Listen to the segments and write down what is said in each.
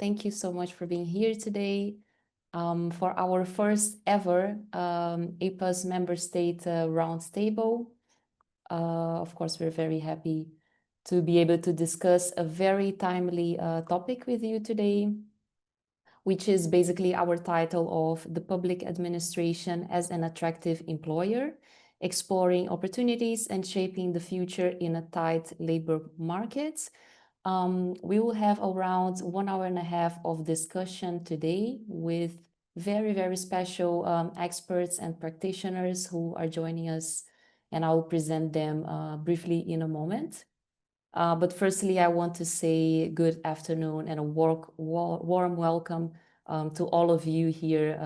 Thank you so much for being here today for our first ever EIPA's Member State Roundtable. Of course, we're very happy to be able to discuss a very timely topic with you today, which is basically our title of the public administration as an attractive employer, exploring opportunities and shaping the future in a tight labor market. We will have around 1.5 hours of discussion today with very, very special experts and practitioners who are joining us, and I will present them briefly in a moment. But firstly, I want to say good afternoon and a warm welcome to all of you here,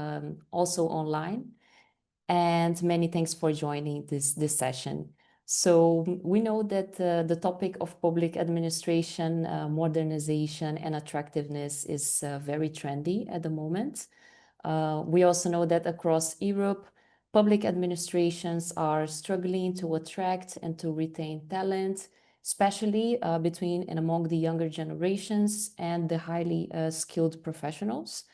also online. And many thanks for joining this session. So we know that the topic of public administration, modernization and attractiveness is very trendy at the moment. We also know that across Europe, public administrations are struggling to attract and to retain talent, especially between and among the younger generations and the highly skilled professionals.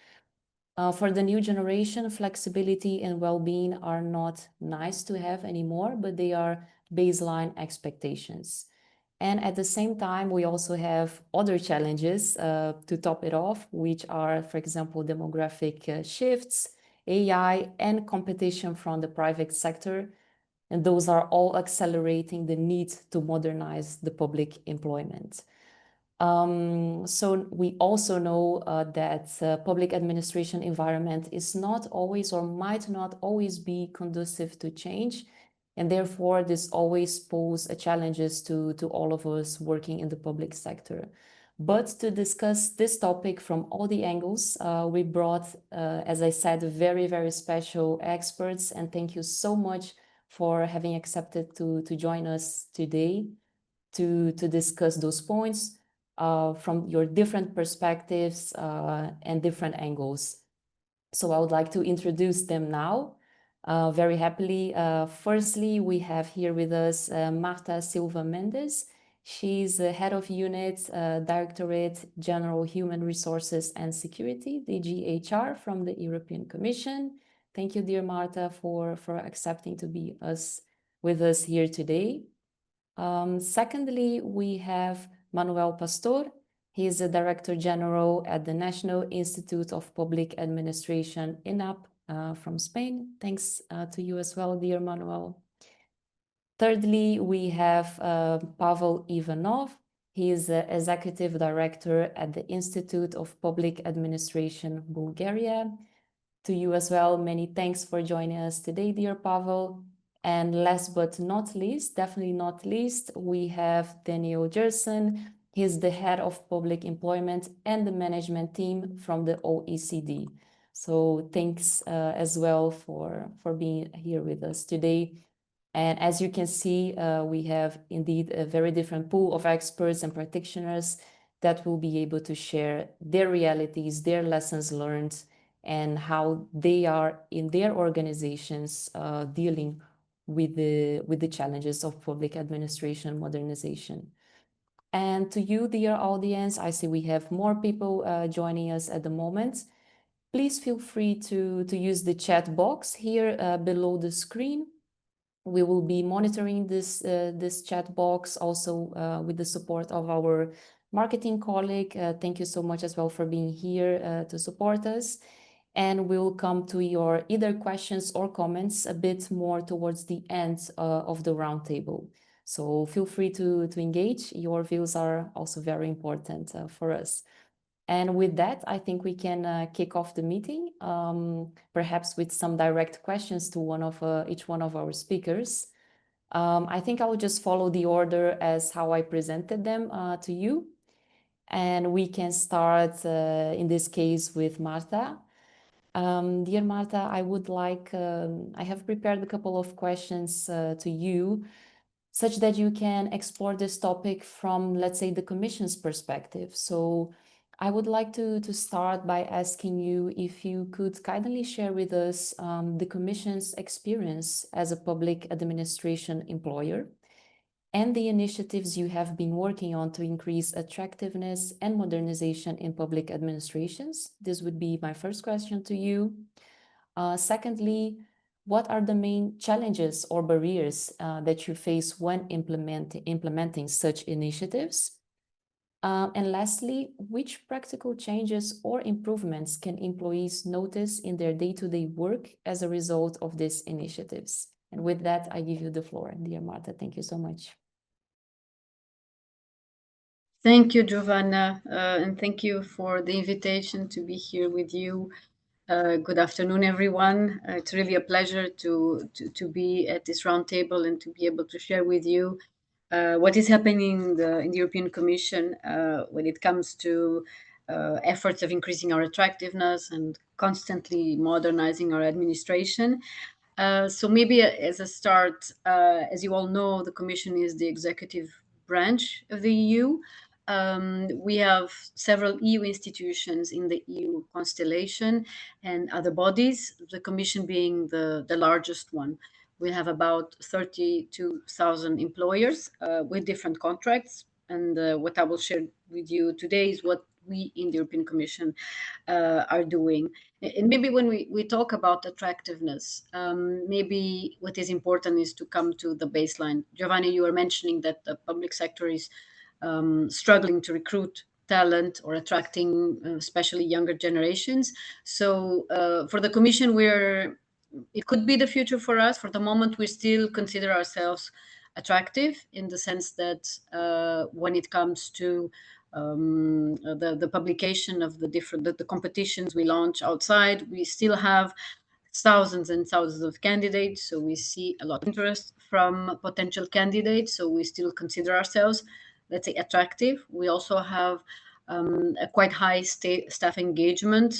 For the new generation, flexibility and well-being are not nice to have anymore, but they are baseline expectations. And at the same time, we also have other challenges to top it off, which are, for example, demographic shifts, AI, and competition from the private sector. And those are all accelerating the need to modernize the public employment. So we also know that public administration environment is not always or might not always be conducive to change. And therefore, this always poses challenges to all of us working in the public sector. But to discuss this topic from all the angles, we brought, as I said, very, very special experts. And thank you so much for having accepted to join us today to discuss those points from your different perspectives and different angles. So I would like to introduce them now. Very happily. Firstly, we have here with us Marta Silva Mendes. She's the head of unit, Directorate General Human Resources and Security, DGHR, from the European Commission. Thank you, dear Marta, for accepting to be with us here today. Secondly, we have Manuel Pastor. He is the Director General at the National Institute of Public Administration, INAP, from Spain. Thanks to you as well, dear Manuel. Thirdly, we have Pavel Ivanov. He is the Executive Director at the Institute of Public Administration, Bulgaria. To you as well, many thanks for joining us today, dear Pavel. And last but not least, definitely not least, we have Daniel Gerson. He's the head of public employment and the management team from the OECD. So thanks as well for being here with us today. And as you can see, we have indeed a very different pool of experts and practitioners that will be able to share their realities, their lessons learned, and how they are in their organizations dealing with the challenges of public administration modernization. And to you, dear audience, I see we have more people joining us at the moment. Please feel free to use the chat box here below the screen. We will be monitoring this chat box also with the support of our marketing colleague. Thank you so much as well for being here to support us. And we'll come to your either questions or comments a bit more towards the end of the roundtable. So feel free to engage. Your views are also very important for us. And with that, I think we can kick off the meeting, perhaps with some direct questions to each one of our speakers. I think I will just follow the order as how I presented them to you. And we can start in this case with Marta. Dear Marta, I have prepared a couple of questions to you, such that you can explore this topic from, let's say, the Commission's perspective. So I would like to start by asking you if you could kindly share with us the Commission's experience as a public administration employer, and the initiatives you have been working on to increase attractiveness and modernization in public administrations? This would be my first question to you. Secondly, what are the main challenges or barriers that you face when implementing such initiatives? And lastly, which practical changes or improvements can employees notice in their day-to-day work as a result of these initiatives? And with that, I give you the floor, dear Marta. Thank you so much. Thank you, Giovanna, and thank you for the invitation to be here with you. Good afternoon, everyone. It's really a pleasure to be at this roundtable and to be able to share with you what is happening in the European Commission when it comes to efforts of increasing our attractiveness and constantly modernizing our administration. So maybe as a start, as you all know, the Commission is the executive branch of the EU. We have several EU institutions in the EU constellation and other bodies, the Commission being the largest one. We have about 32,000 employers with different contracts. And what I will share with you today is what we in the European Commission are doing. And maybe when we talk about attractiveness, maybe what is important is to come to the baseline. Giovanni, you were mentioning that the public sector is struggling to recruit talent or attracting especially younger generations. So for the Commission, it could be the future for us. For the moment, we still consider ourselves attractive in the sense that when it comes to the publication of the competitions we launch outside, we still have thousands and thousands of candidates. So we see a lot of interest from potential candidates. So we still consider ourselves, let's say, attractive. We also have a quite high staff engagement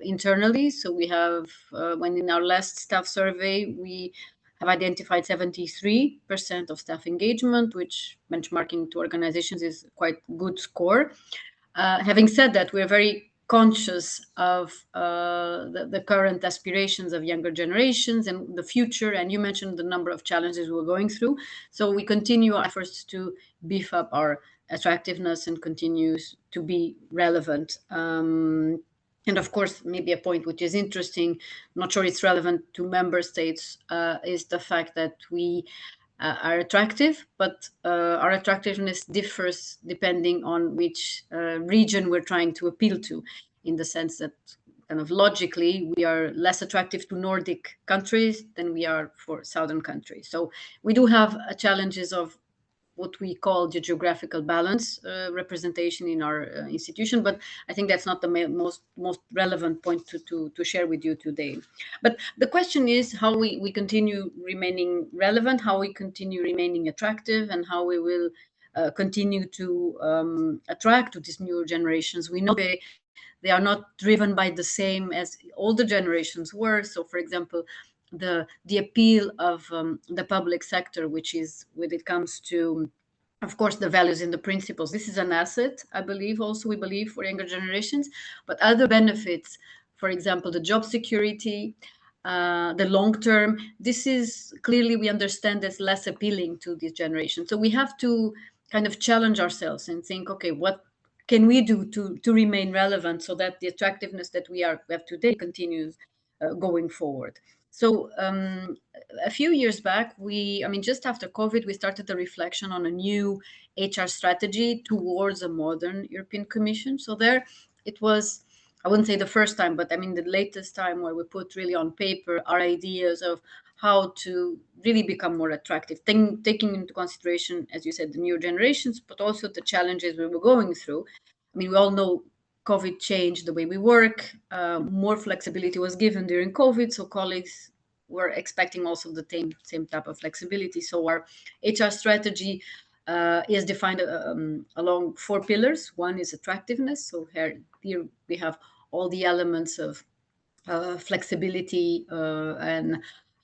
internally. So we have, when in our last staff survey, we have identified 73% of staff engagement, which benchmarking to organizations is quite good score. Having said that, we're very conscious of the current aspirations of younger generations and the future. And you mentioned the number of challenges we're going through. So we continue our efforts to beef up our attractiveness and continues to be relevant. And of course, maybe a point which is interesting, not sure it's relevant to member states, is the fact that we are attractive, but our attractiveness differs depending on which region we're trying to appeal to, in the sense that kind of logically we are less attractive to Nordic countries than we are for Southern countries. So we do have challenges of what we call the geographical balance representation in our institution, but I think that's not the most relevant point to share with you today. But the question is how we continue remaining relevant, how we continue remaining attractive, and how we will continue to attract to these newer generations. We know they are not driven by the same as older generations were. So, for example, the appeal of the public sector, which is when it comes to, of course, the values and the principles. This is an asset, I believe, also we believe for younger generations, but other benefits, for example, the job security, the long term, this is clearly we understand as less appealing to this generation. So we have to kind of challenge ourselves and think, okay, what can we do to remain relevant so that the attractiveness that we have today continues going forward? So a few years back, just after COVID, we started a reflection on a new HR strategy towards a modern European Commission. So there it was, I wouldn't say the first time, but I mean the latest time where we put really on paper our ideas of how to really become more attractive, taking into consideration, as you said, the new generations, but also the challenges we were going through. I mean, we all know COVID changed the way we work. More flexibility was given during COVID, so colleagues were expecting also the same type of flexibility. So our HR strategy is defined along 4 pillars. One is attractiveness. So here we have all the elements of flexibility and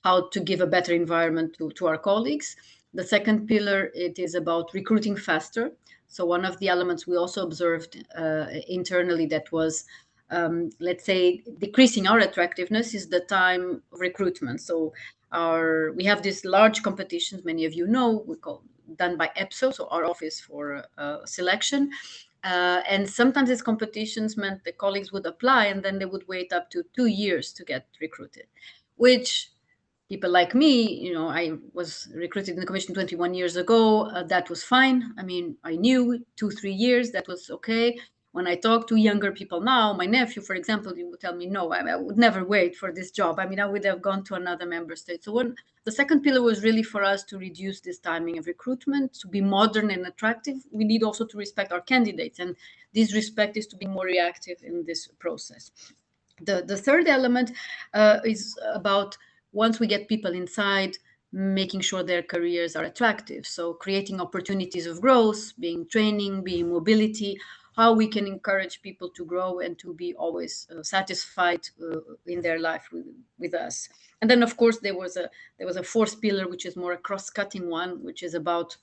how to give a better environment to our colleagues. The second pillar, it is about recruiting faster. So one of the elements we also observed internally that was, let's say, decreasing our attractiveness is the time of recruitment. So we have these large competitions, many of you know, we call done by EPSO, so our office for selection. And sometimes these competitions meant the colleagues would apply and then they would wait up to 2 years to get recruited, which people like me, I was recruited in the commission 21 years ago. That was fine. I mean, I knew 2, 3 years, that was okay. When I talk to younger people now, my nephew, for example, he would tell me, no, I would never wait for this job. I mean, I would have gone to another member state. So the second pillar was really for us to reduce this timing of recruitment, to be modern and attractive. We need also to respect our candidates. And this respect is to be more reactive in this process. The third element is about, once we get people inside, making sure their careers are attractive. So creating opportunities of growth, being training, being mobility, how we can encourage people to grow and to be always satisfied in their life with us. And then, of course, there was a fourth pillar, which is more a cross-cutting one, which is about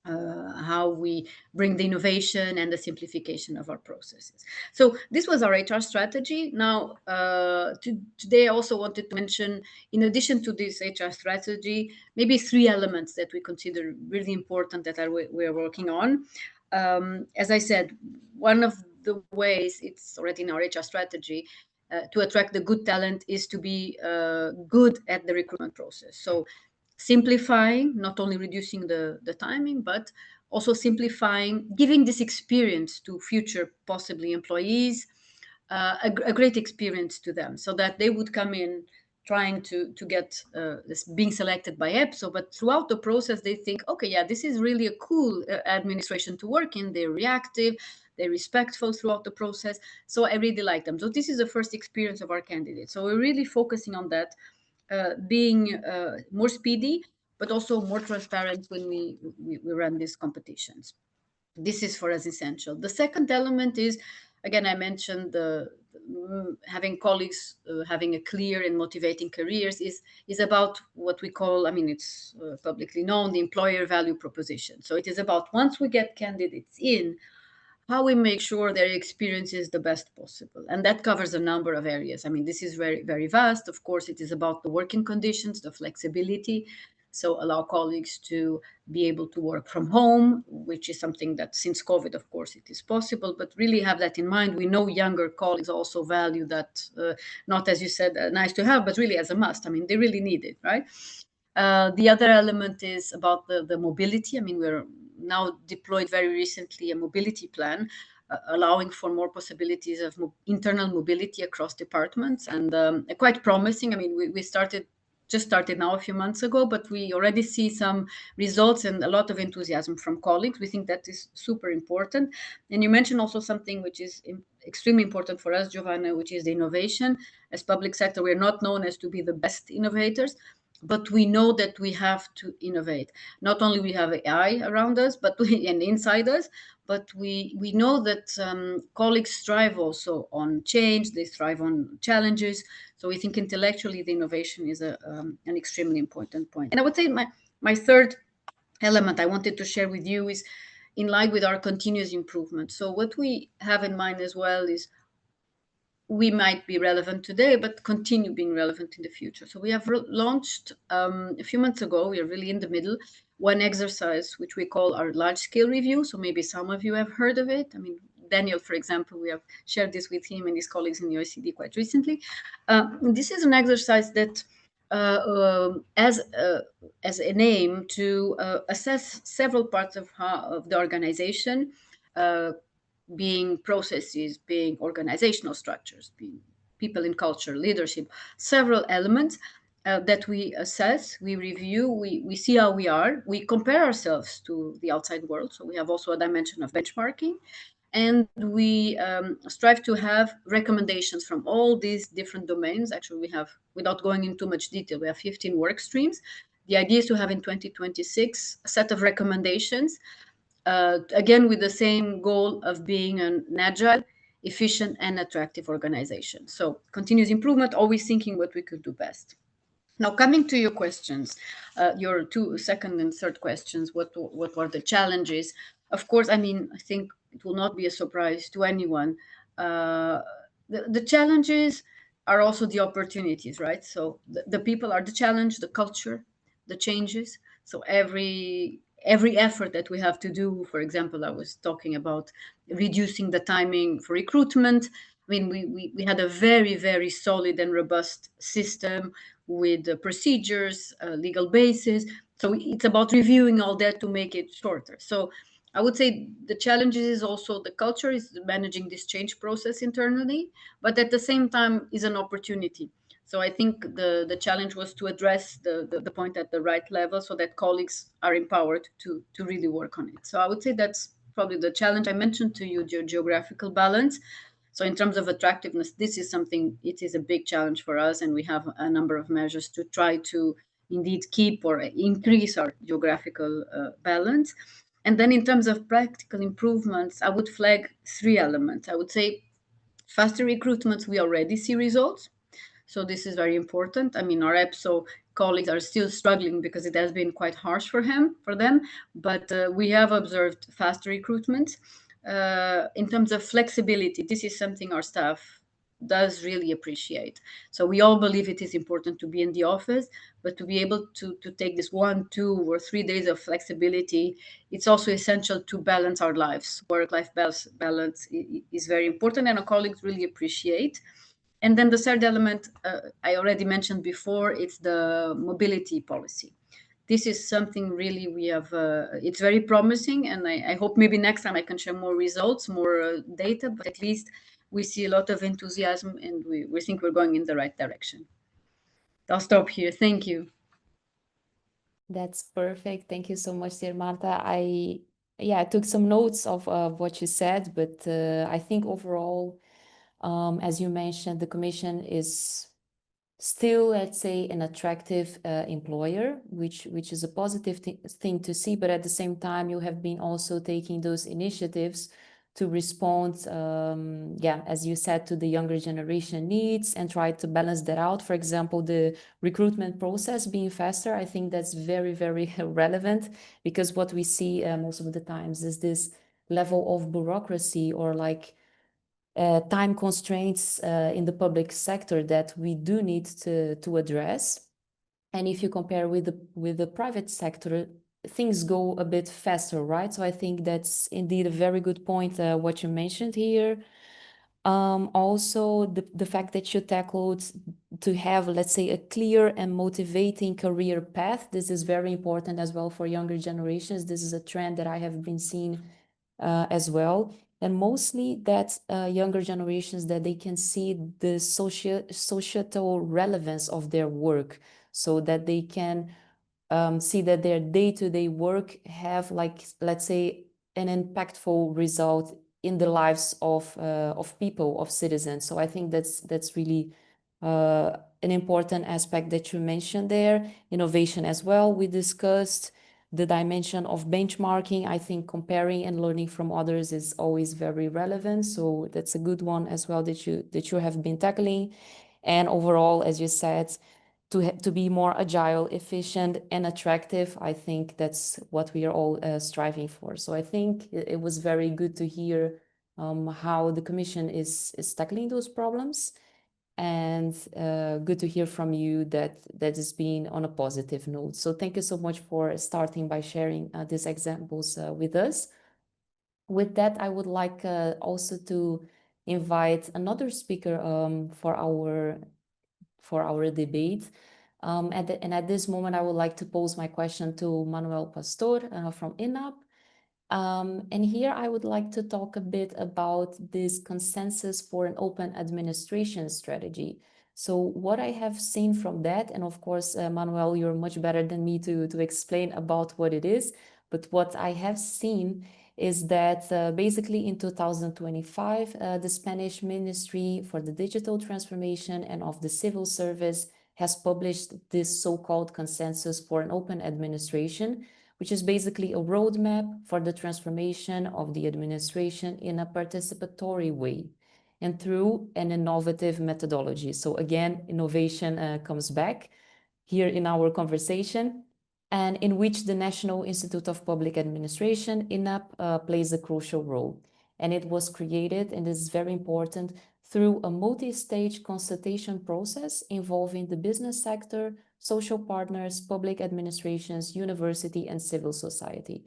how we bring the innovation and the simplification of our processes. So this was our HR strategy. Now, today I also wanted to mention, in addition to this HR strategy, maybe 3 elements that we consider really important that we're working on. As I said, one of the ways, it's already in our HR strategy, to attract the good talent is to be good at the recruitment process. So simplifying, not only reducing the timing, but also simplifying, giving this experience to future possibly employees, a great experience to them, so that they would come in trying to get this, being selected by EPSO, but throughout the process they think, okay, yeah, this is really a cool administration to work in. They're reactive, they're respectful throughout the process, so I really like them. So this is the first experience of our candidates. So we're really focusing on that, being more speedy, but also more transparent when we run these competitions. This is for us essential. The second element is, again, I mentioned having colleagues having a clear and motivating careers is about what we call, I mean, it's publicly known, the employer value proposition. So it is about, once we get candidates in, how we make sure their experience is the best possible. And that covers a number of areas. I mean, this is very, very vast. Of course, it is about the working conditions, the flexibility. So allow colleagues to be able to work from home, which is something that since COVID, of course, it is possible, but really have that in mind. We know younger colleagues also value that, not, as you said, nice to have, but really as a must. I mean, they really need it, right? The other element is about the mobility. I mean, we're now deployed very recently a mobility plan, allowing for more possibilities of internal mobility across departments, and quite promising. I mean, we just started now a few months ago, but we already see some results and a lot of enthusiasm from colleagues. We think that is super important. And you mentioned also something which is extremely important for us, Giovanna, which is the innovation. As public sector, we're not known as to be the best innovators, but we know that we have to innovate. Not only we have AI around us, but and inside us, but we know that colleagues thrive also on change. They thrive on challenges. So we think intellectually the innovation is an extremely important point. And I would say my third element I wanted to share with you is in line with our continuous improvement. So what we have in mind as well is, we might be relevant today, but continue being relevant in the future. So we have launched a few months ago, we are really in the middle, one exercise, which we call our large-scale review. So maybe some of you have heard of it. I mean, Daniel, for example, we have shared this with him and his colleagues in the OECD quite recently. This is an exercise that as an aim to assess several parts of the organization, being processes, being organizational structures, being people in culture, leadership, several elements that we assess, we review, we see how we are, we compare ourselves to the outside world. So we have also a dimension of benchmarking, and we strive to have recommendations from all these different domains. Actually, we have, without going into much detail, we have 15 work streams. The idea is to have in 2026 a set of recommendations, again, with the same goal of being an agile, efficient, and attractive organization. So continuous improvement, always thinking what we could do best. Now, coming to your questions, your second and third questions, what were the challenges? Of course, I mean, I think it will not be a surprise to anyone. The challenges are also the opportunities, right? So the people are the challenge, the culture, the changes. So every effort that we have to do, for example, I was talking about reducing the timing for recruitment. I mean, we had a very, very solid and robust system with procedures, legal basis. So it's about reviewing all that to make it shorter. So I would say the challenge is also the culture is managing this change process internally, but at the same time is an opportunity. So I think the challenge was to address the point at the right level so that colleagues are empowered to really work on it. So I would say that's probably the challenge. I mentioned to you the geographical balance. So in terms of attractiveness, this is something, it is a big challenge for us, and we have a number of measures to try to indeed keep or increase our geographical balance. And then in terms of practical improvements, I would flag three elements. I would say faster recruitments, we already see results. So this is very important. I mean, our EPSO colleagues are still struggling because it has been quite harsh for them, but we have observed faster recruitment. In terms of flexibility, this is something our staff does really appreciate. So we all believe it is important to be in the office, but to be able to take this 1, 2, or 3 days of flexibility, it's also essential to balance our lives. Work-life balance is very important, and our colleagues really appreciate. And then the third element, I already mentioned before, it's the mobility policy. This is something really we have, it's very promising, and I hope maybe next time I can share more results, more data, but at least we see a lot of enthusiasm, and we think we're going in the right direction. I'll stop here. Thank you. That's perfect. Thank you so much, dear Marta. I took some notes of what you said, but I think overall, as you mentioned, the Commission is still, let's say, an attractive employer, which is a positive thing to see. But at the same time, you have been also taking those initiatives to respond, as you said, to the younger generation needs and try to balance that out. For example, the recruitment process being faster, I think that's very, very relevant, because what we see most of the times is this level of bureaucracy or like time constraints in the public sector that we do need to address. And if you compare with the private sector, things go a bit faster, right? So I think that's indeed a very good point, what you mentioned here. Also, the fact that you tackled to have, let's say, a clear and motivating career path. This is very important as well for younger generations. This is a trend that I have been seeing as well. And mostly that younger generations, that they can see the societal relevance of their work, so that they can see that their day-to-day work have, like, let's say, an impactful result in the lives of people, of citizens. So I think that's really an important aspect that you mentioned there. Innovation as well, we discussed the dimension of benchmarking. I think comparing and learning from others is always very relevant. So that's a good one as well that you have been tackling. And overall, as you said, to be more agile, efficient, and attractive. I think that's what we are all striving for. So I think it was very good to hear how the Commission is tackling those problems. And good to hear from you that is being on a positive note. So thank you so much for starting by sharing these examples with us. With that, I would like also to invite another speaker for our debate. At this moment, I would like to pose my question to Manuel Pastor from INAP. And here I would like to talk a bit about this consensus for an open administration strategy. So what I have seen from that, and of course, Manuel, you're much better than me to explain about what it is, but what I have seen is that basically in 2025, the Spanish Ministry for the Digital Transformation and of the Civil Service has published this so-called consensus for an open administration, which is basically a roadmap for the transformation of the administration in a participatory way and through an innovative methodology. So again, innovation comes back here in our conversation, and in which the National Institute of Public Administration, INAP, plays a crucial role. And it was created, and this is very important, through a multi-stage consultation process involving the business sector, social partners, public administrations, university, and civil society.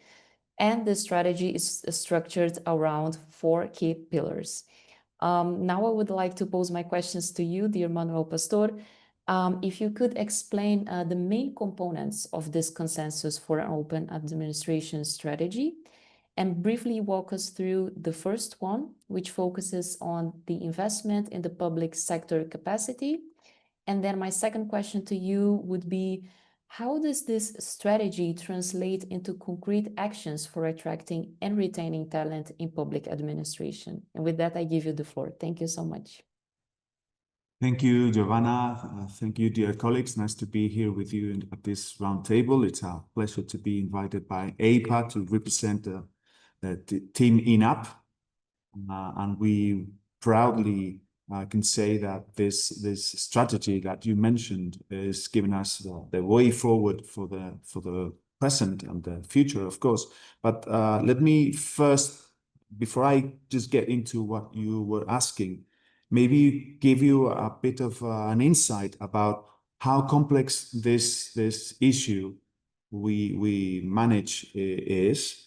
And the strategy is structured around 4 key pillars. Now I would like to pose my questions to you, dear Manuel Pastor. If you could explain the main components of this consensus for an open administration strategy, and briefly walk us through the first one, which focuses on the investment in the public sector capacity. And then my second question to you would be, how does this strategy translate into concrete actions for attracting and retaining talent in public administration? And with that, I give you the floor. Thank you so much. Thank you, Giovanna. Thank you, dear colleagues. Nice to be here with you at this roundtable. It's a pleasure to be invited by EIPA to represent the team INAP. And we proudly can say that this strategy that you mentioned is giving us the way forward for the present and the future, of course. But let me first, before I just get into what you were asking, maybe give you a bit of an insight about how complex this issue we manage is,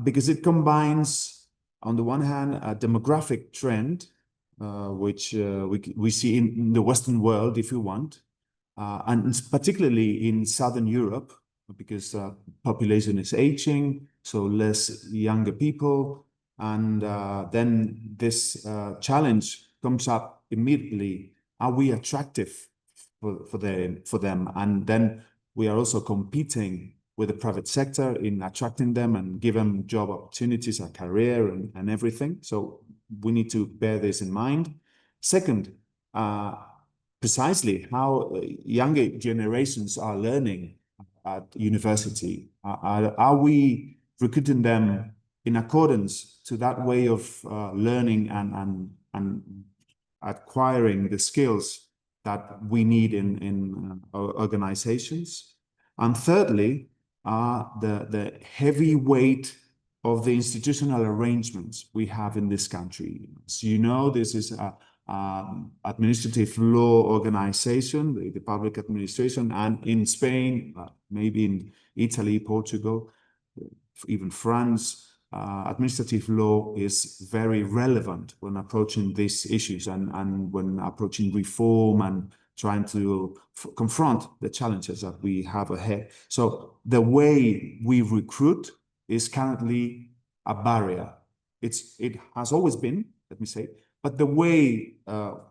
because it combines, on the one hand, a demographic trend, which we see in the Western world, if you want, and particularly in Southern Europe, because population is aging, so less younger people. And then this challenge comes up immediately. Are we attractive for them? And then we are also competing with the private sector in attracting them and give them job opportunities, a career and everything. So we need to bear this in mind. Second, precisely how younger generations are learning at university. Are we recruiting them in accordance to that way of learning and acquiring the skills that we need in organizations? And thirdly, the heavy weight of the institutional arrangements we have in this country. So you know, this is a administrative law organization, the public administration, and in Spain, maybe in Italy, Portugal, even France, administrative law is very relevant when approaching these issues and when approaching reform and trying to confront the challenges that we have ahead. So the way we recruit is currently a barrier. It has always been, let me say, but the way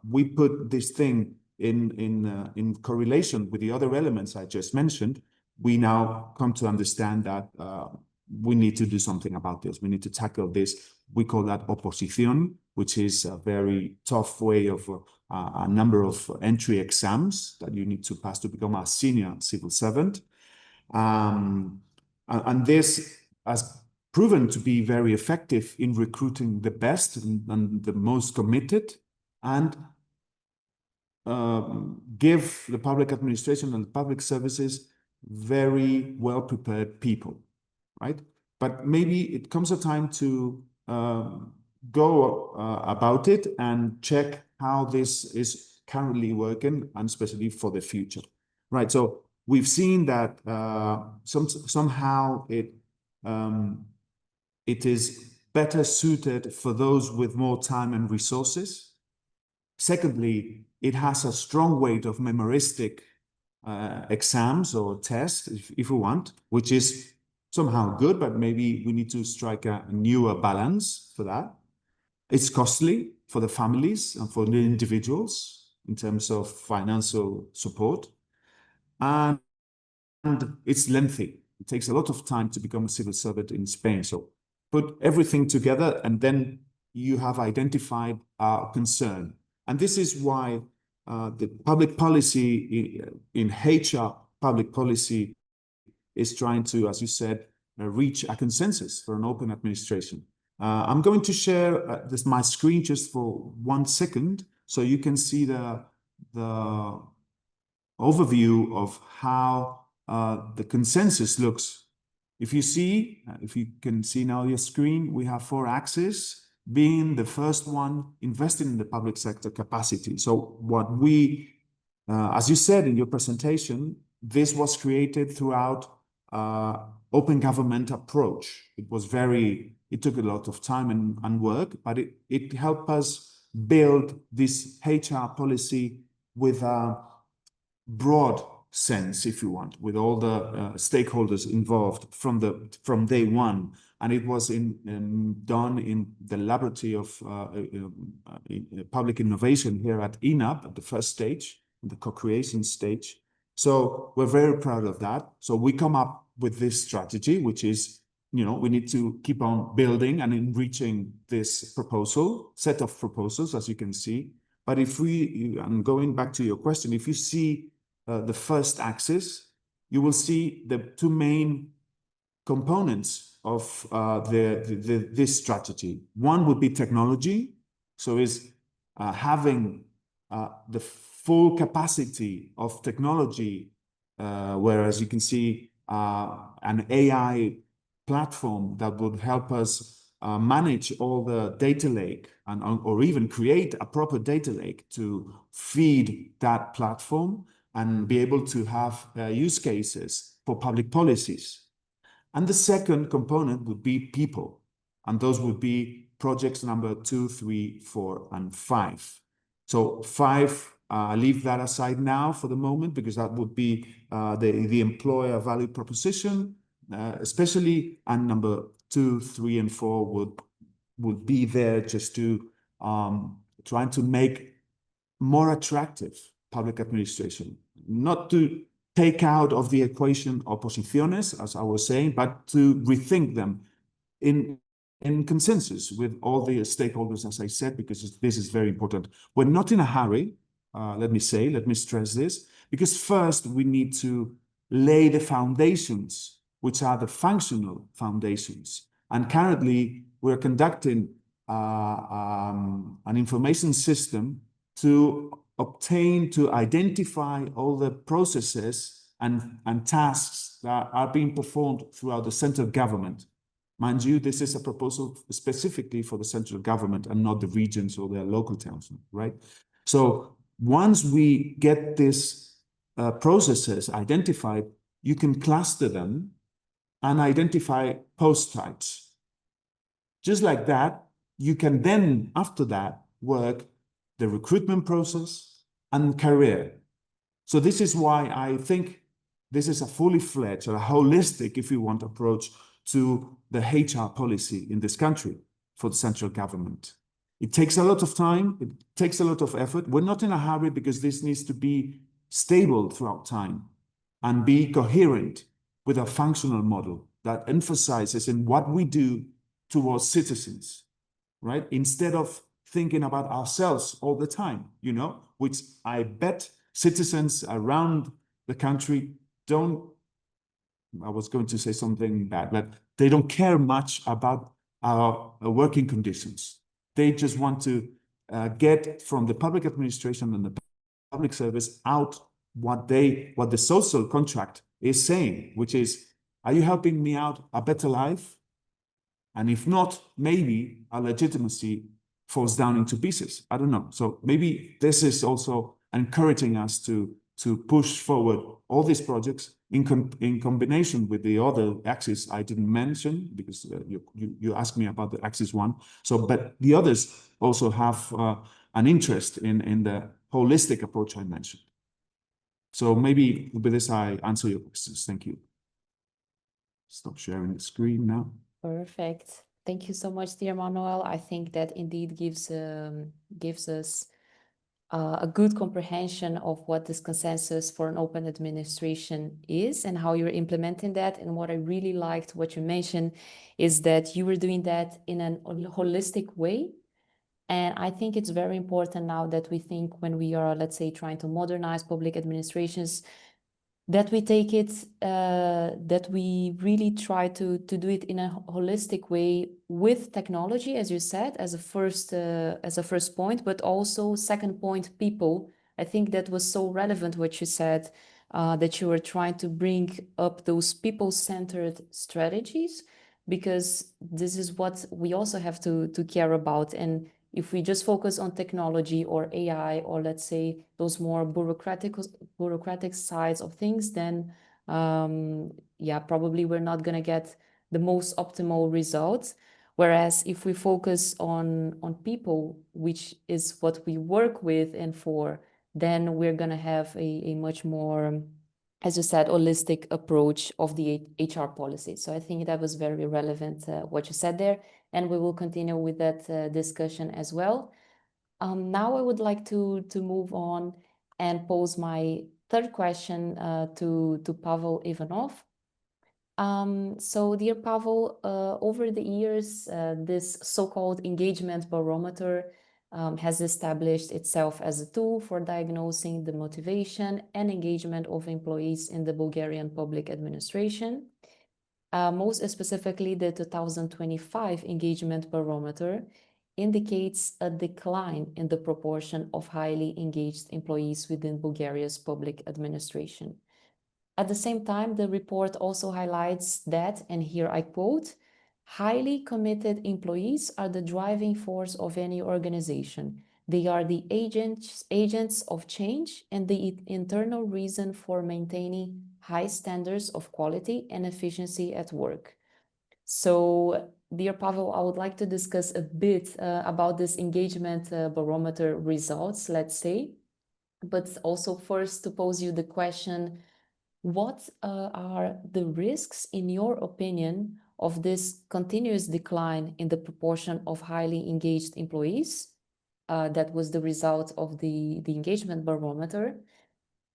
we put this thing in correlation with the other elements I just mentioned, we now come to understand that we need to do something about this. We need to tackle this. We call that oposición, which is a very tough way of a number of entry exams that you need to pass to become a senior civil servant. And this has proven to be very effective in recruiting the best and the most committed, and give the public administration and public services very well-prepared people. Right? But maybe it comes a time to go about it and check how this is currently working, and especially for the future. Right. So we've seen that somehow it is better suited for those with more time and resources. Secondly, it has a strong weight of memoristic exams or tests, if we want, which is somehow good, but maybe we need to strike a newer balance for that. It's costly for the families and for the individuals in terms of financial support. And it's lengthy. It takes a lot of time to become a civil servant in Spain. So put everything together, and then you have identified our concern. And this is why the public policy in HR public policy is trying to, as you said, reach a consensus for an open administration. I'm going to share my screen just for 1 second, so you can see the overview of how the consensus looks If you see, if you can see now your screen, we have 4 axes, being the first one, investing in the public sector capacity. So what we, as you said in your presentation, this was created throughout open government approach. It took a lot of time and work, but it helped us build this HR policy with a broad sense, if you want, with all the stakeholders involved from day one. And it was done in the laboratory of public innovation here at ENAP at the first stage, the co-creation stage. So we're very proud of that. So we come up with this strategy, which is, we need to keep on building and enriching this set of proposals, as you can see. But I'm going back to your question, if you see the first axis, you will see the 2 main components of this strategy. One would be technology, so is having the full capacity of technology, whereas you can see an AI platform that would help us manage all the data lake or even create a proper data lake to feed that platform and be able to have use cases for public policies. And the second component would be people, and those would be projects number 2, 3, 4, and 5. So 5, leave that aside now for the moment, because that would be the employer value proposition, especially, and number 2, 3, and 4 would be there just to trying to make more attractive public administration, not to take out of the equation oposiciones, as I was saying, but to rethink them in consensus with all the stakeholders, as I said, because this is very important. We're not in a hurry, let me stress this, because first we need to lay the foundations, which are the functional foundations. And currently we're conducting an information system to identify all the processes and tasks that are being performed throughout the central government. Mind you, this is a proposal specifically for the central government and not the regions or their local towns, right? So once we get these processes identified, you can cluster them and identify post types. Just like that, you can then, after that, work the recruitment process and career. So this is why I think this is a fully fledged or a holistic, if you want, approach to the HR policy in this country for the central government. It takes a lot of time, it takes a lot of effort. We're not in a hurry because this needs to be stable throughout time and be coherent with a functional model that emphasizes in what we do towards citizens, right? Instead of thinking about ourselves all the time, which I bet citizens around the country don't, I was going to say something bad, but they don't care much about our working conditions. They just want to get from the public administration and the public service out what the social contract is saying, which is, are you helping me out a better life? And if not, maybe our legitimacy falls down into pieces. I don't know. So maybe this is also encouraging us to push forward all these projects in combination with the other axis I didn't mention, because you asked me about the axis 1. So, but the others also have an interest in the holistic approach I mentioned. So maybe with this, I answer your questions. Thank you. Stop sharing the screen now. Perfect. Thank you so much, dear Manuel. I think that indeed gives us a good comprehension of what this consensus for an open administration is and how you're implementing that. And what I really liked what you mentioned is that you were doing that in a holistic way. And I think it's very important now that we think when we are, let's say, trying to modernize public administrations, that we take it, that we really try to do it in a holistic way with technology, as you said, as a first point, but also second point, people. I think that was so relevant what you said that you were trying to bring up those people-centered strategies, because this is what we also have to care about. And if we just focus on technology or AI, or let's say those more bureaucratic sides of things, then yeah, probably we're not going to get the most optimal results. Whereas if we focus on people, which is what we work with and for, then we're going to have a much more, as you said, holistic approach of the HR policy. So I think that was very relevant, what you said there, and we will continue with that discussion as well. Now I would like to move on and pose my third question to Pavel Ivanov. So dear Pavel, over the years, this so-called engagement barometer has established itself as a tool for diagnosing the motivation and engagement of employees in the Bulgarian public administration. Most specifically, the 2025 engagement barometer indicates a decline in the proportion of highly engaged employees within Bulgaria's public administration. At the same time, the report also highlights that, and here I quote, highly committed employees are the driving force of any organization. They are the agents of change and the internal reason for maintaining high standards of quality and efficiency at work. So, dear Pavel, I would like to discuss a bit about this engagement barometer results, let's say, but also first to pose you the question, what are the risks, in your opinion, of this continuous decline in the proportion of highly engaged employees? That was the result of the engagement barometer.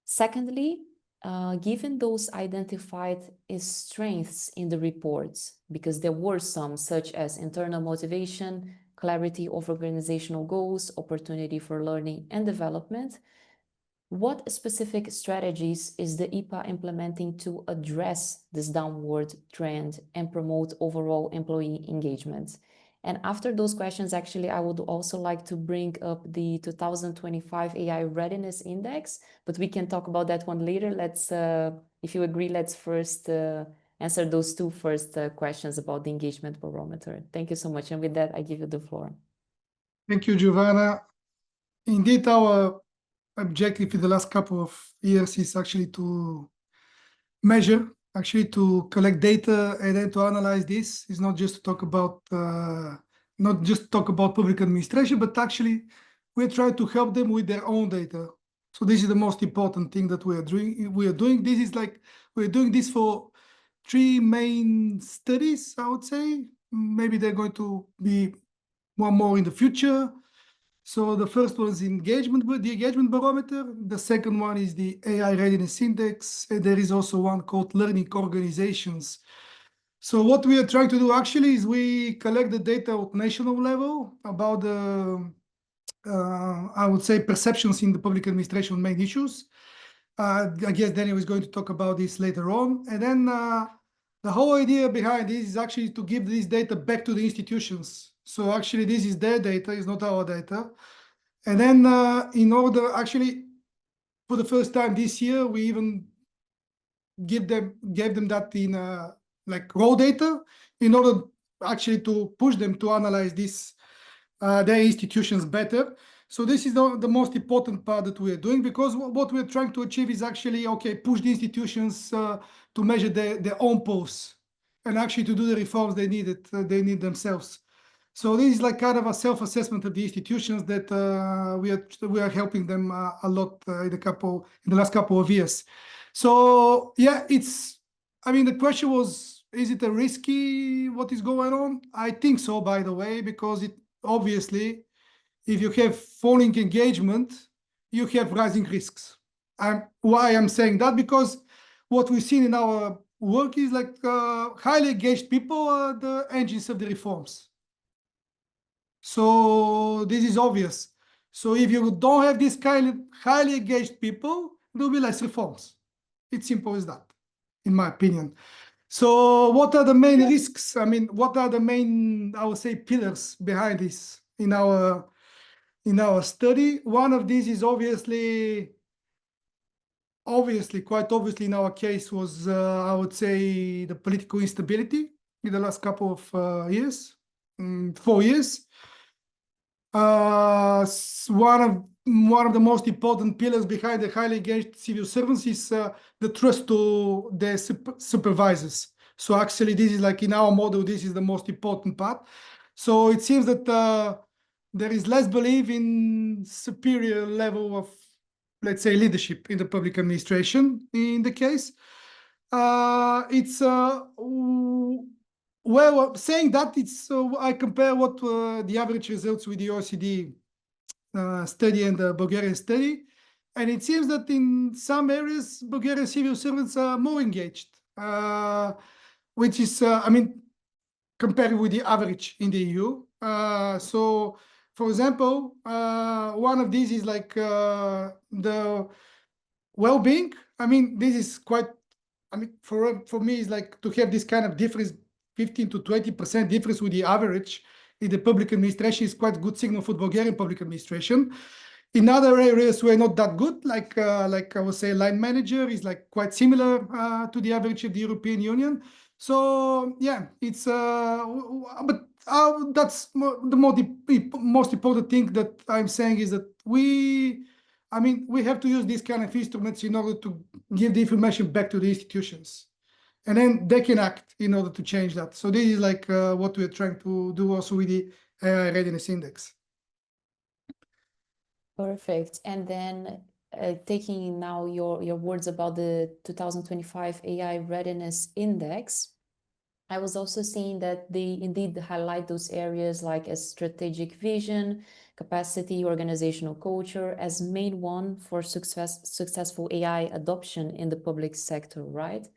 Secondly, given those identified as strengths in the reports, because there were some, such as internal motivation, clarity of organizational goals, opportunity for learning and development, what specific strategies is the EIPA implementing to address this downward trend and promote overall employee engagement? And after those questions, actually, I would also like to bring up the 2025 AI Readiness Index, but we can talk about that one later. Let's, if you agree, let's first answer those two first questions about the engagement barometer. Thank you so much. And with that, I give you the floor. Thank you, Giovanna. Indeed, our objective in the last couple of years is actually to measure, actually to collect data and then to analyze this. It's not just to talk about public administration, but actually we're trying to help them with their own data. So this is the most important thing that we are doing. This is like we're doing this for three main studies, I would say. Maybe they're going to be one more in the future. So the first one is the engagement barometer. The second one is the AI Readiness Index. And there is also one called Learning Organizations. So what we are trying to do actually is we collect the data at national level about the, I would say, perceptions in the public administration main issues. I guess Daniel is going to talk about this later on. And then the whole idea behind this is actually to give this data back to the institutions. So actually, this is their data, it's not our data. And then in order, actually, for the first time this year, we even gave them that in like raw data in order actually to push them to analyze this, their institutions better. So this is the most important part that we are doing, because what we're trying to achieve is actually, okay, push the institutions to measure their own pulse and actually to do the reforms they need themselves. So this is like kind of a self-assessment of the institutions that we are helping them a lot in the last couple of years. So yeah, I mean, the question was, is it a risky what is going on? I think so, by the way, because it obviously, if you have falling engagement, you have rising risks. Why I'm saying that? Because what we've seen in our work is like highly engaged people are the engines of the reforms. So this is obvious. So if you don't have these kind of highly engaged people, there will be less reforms. It's simple as that, in my opinion. So what are the main risks? I mean, what are the main, I would say, pillars behind this in our study? One of these is obviously obviously, quite obviously in our case was, I would say, the political instability in the last couple of years, 4 years. One of the most important pillars behind the highly engaged civil servants is the trust to their supervisors. So actually, this is like in our model, this is the most important part. So it seems that there is less belief in superior level of, let's say, leadership in the public administration in the case. It's well, saying that, it's I compare what the average results with the OECD study and the Bulgarian study, and it seems that in some areas Bulgarian civil servants are more engaged, which is, I mean, compared with the average in the EU. So, for example, one of these is like the well-being. I mean, this is quite, I mean, for me, it's like to have this kind of difference, 15 to 20% difference with the average in the public administration is quite good signal for Bulgarian public administration. In other areas, we're not that good, like I would say line manager is like quite similar to the average of the European Union. So yeah, it's but that's the most important thing that I'm saying is that I mean, we have to use these kind of instruments in order to give the information back to the institutions, and then they can act in order to change that. So this is like what we're trying to do also with the AI Readiness Index. Perfect. And then taking now your words about the 2025 AI Readiness Index, I was also seeing that they indeed highlight those areas like as strategic vision, capacity, organizational culture as main one for successful AI adoption in the public sector, right?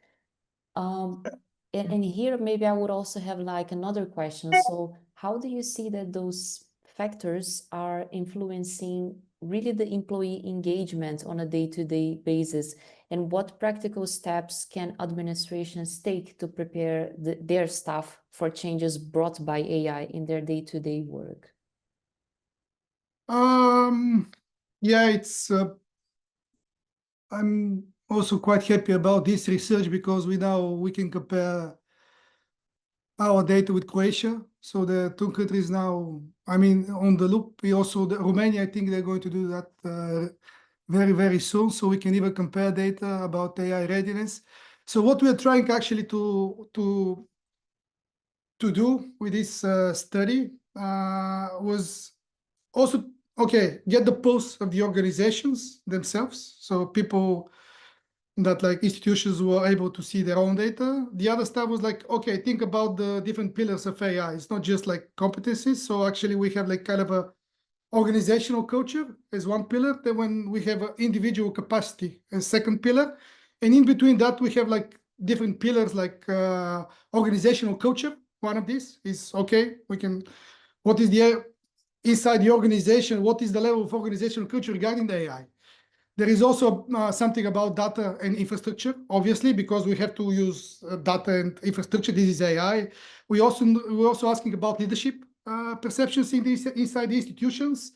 And here maybe I would also have like another question. So how do you see that those factors are influencing really the employee engagement on a day-to-day basis? And what practical steps can administrations take to prepare their staff for changes brought by AI in their day-to-day work? Yeah, it's I'm also quite happy about this research because we can compare our data with Croatia. So the two countries now, I mean, on the loop. We also, Romania, I think they're going to do that very, very soon. So we can even compare data about AI readiness. So what we are trying actually to do with this study was also, okay, get the pulse of the organizations themselves. So people that like institutions were able to see their own data. The other stuff was like, okay, think about the different pillars of AI. It's not just like competencies. So actually we have like kind of a organizational culture as one pillar. Then when we have individual capacity as second pillar. And in between that, we have like different pillars like organizational culture. One of these is, okay, what is the inside the organization, what is the level of organizational culture regarding the AI? There is also something about data and infrastructure, obviously, because we have to use data and infrastructure. This is AI. We're also asking about leadership perceptions inside the institutions.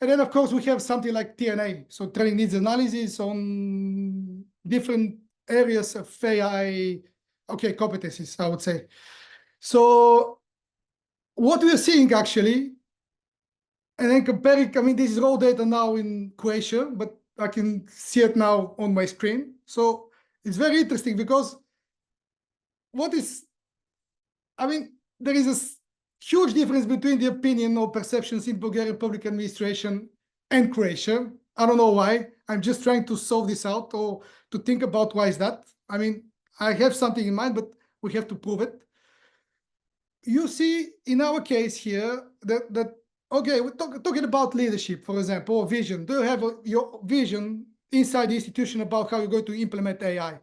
And then, of course, we have something like TNA, so training needs analysis on different areas of AI, okay, competencies, I would say. So what we are seeing actually, and then comparing, I mean, this is raw data now in Croatia, but I can see it now on my screen. So it's very interesting because I mean, there is a huge difference between the opinion or perceptions in Bulgarian public administration and Croatia. I don't know why. I'm just trying to solve this out or to think about why is that. I mean, I have something in mind, but we have to prove it. You see, in our case here, that okay, we're talking about leadership, for example, or vision. Do you have your vision inside the institution about how you're going to implement AI?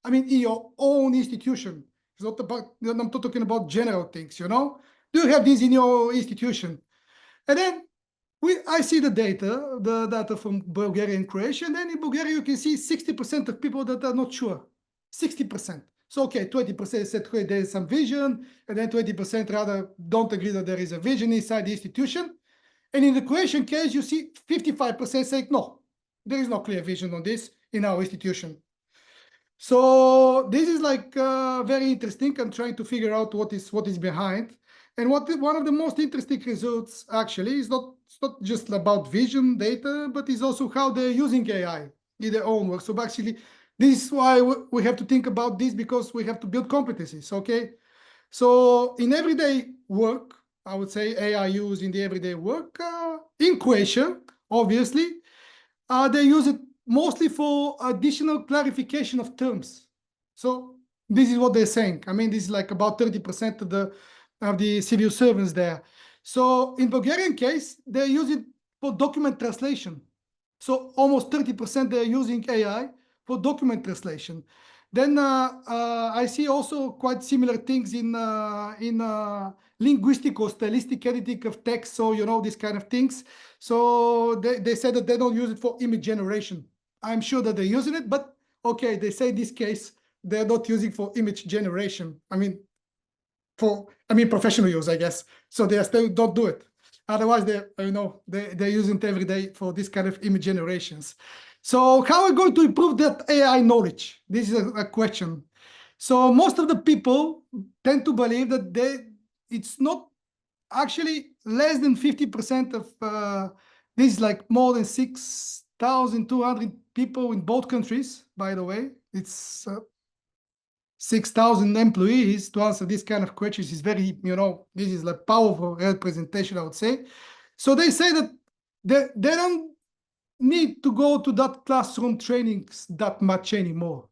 I mean, in your own institution. It's not about, I'm not talking about general things, you know? Do you have this in your institution? And then I see the data from Bulgaria and Croatia, and then in Bulgaria you can see 60% of people that are not sure. 60%. So okay, 20% said okay, there is some vision, and then 20% rather don't agree that there is a vision inside the institution. And in the Croatian case, you see 55% say no, there is no clear vision on this. in our institution. So this is like very interesting. I'm trying to figure out what is behind. And one of the most interesting results actually is it's not just about vision data, but it's also how they're using AI in their own work. So actually, this is why we have to think about this, because we have to build competencies. Okay, so in everyday work, I would say AI used in the everyday work in Croatia, obviously, they use it mostly for additional clarification of terms. So this is what they're saying. I mean, this is like about 30% of the civil servants there. So in Bulgarian case, they use it for document translation. So almost 30% they're using AI for document translation. Then I see also quite similar things in linguistic or stylistic editing of text. So, you know, these kind of things. So they said that they don't use it for image generation. I'm sure that they're using it, but okay, they say in this case, they're not using for image generation. I mean, professional use, I guess. So they still don't do it. Otherwise, they're using it every day for this kind of image generations. So how are we going to improve that AI knowledge? This is a question. So most of the people tend to believe that it's not actually less than 50% of this is like more than 6,200 people in both countries, by the way. It's 6,000 employees to answer this kind of questions is very, this is like powerful representation, I would say. So they say that they don't need to go to that classroom trainings that much anymore.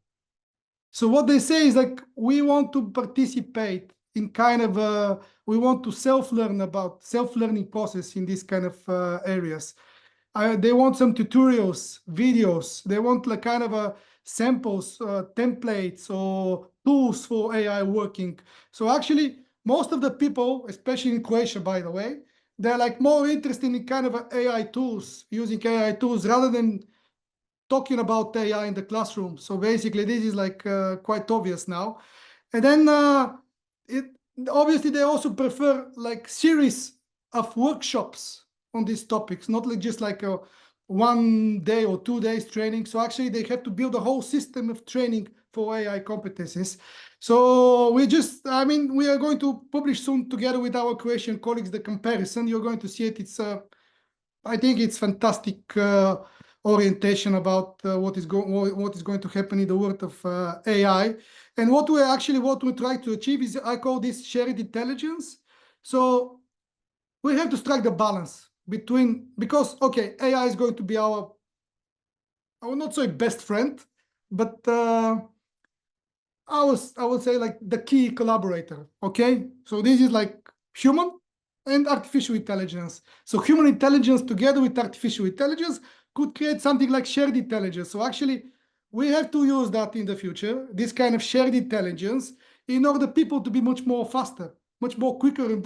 So what they say is like, we want to participate in kind of, we want to self-learning process in this kind of areas. They want some tutorials, videos. They want like kind of samples, templates, or tools for AI working. So actually, most of the people, especially in Croatia, by the way, they're like more interested in kind of AI tools, using AI tools rather than talking about AI in the classroom. So basically, this is like quite obvious now. And then obviously they also prefer like series of workshops on these topics, not like just like a 1 day or 2 days training. So actually they have to build a whole system of training for AI competencies. So we are going to publish soon together with our Croatian colleagues the comparison. You're going to see it. I think it's fantastic orientation about what is going to happen in the world of AI. And what we try to achieve is, I call this shared intelligence. So we have to strike the balance because okay, AI is going to be I will not say best friend, but I would say like the key collaborator. Okay, so this is like human and artificial intelligence. So human intelligence together with artificial intelligence could create something like shared intelligence. So actually, we have to use that in the future, this kind of shared intelligence, in order people to be much more faster, much more quicker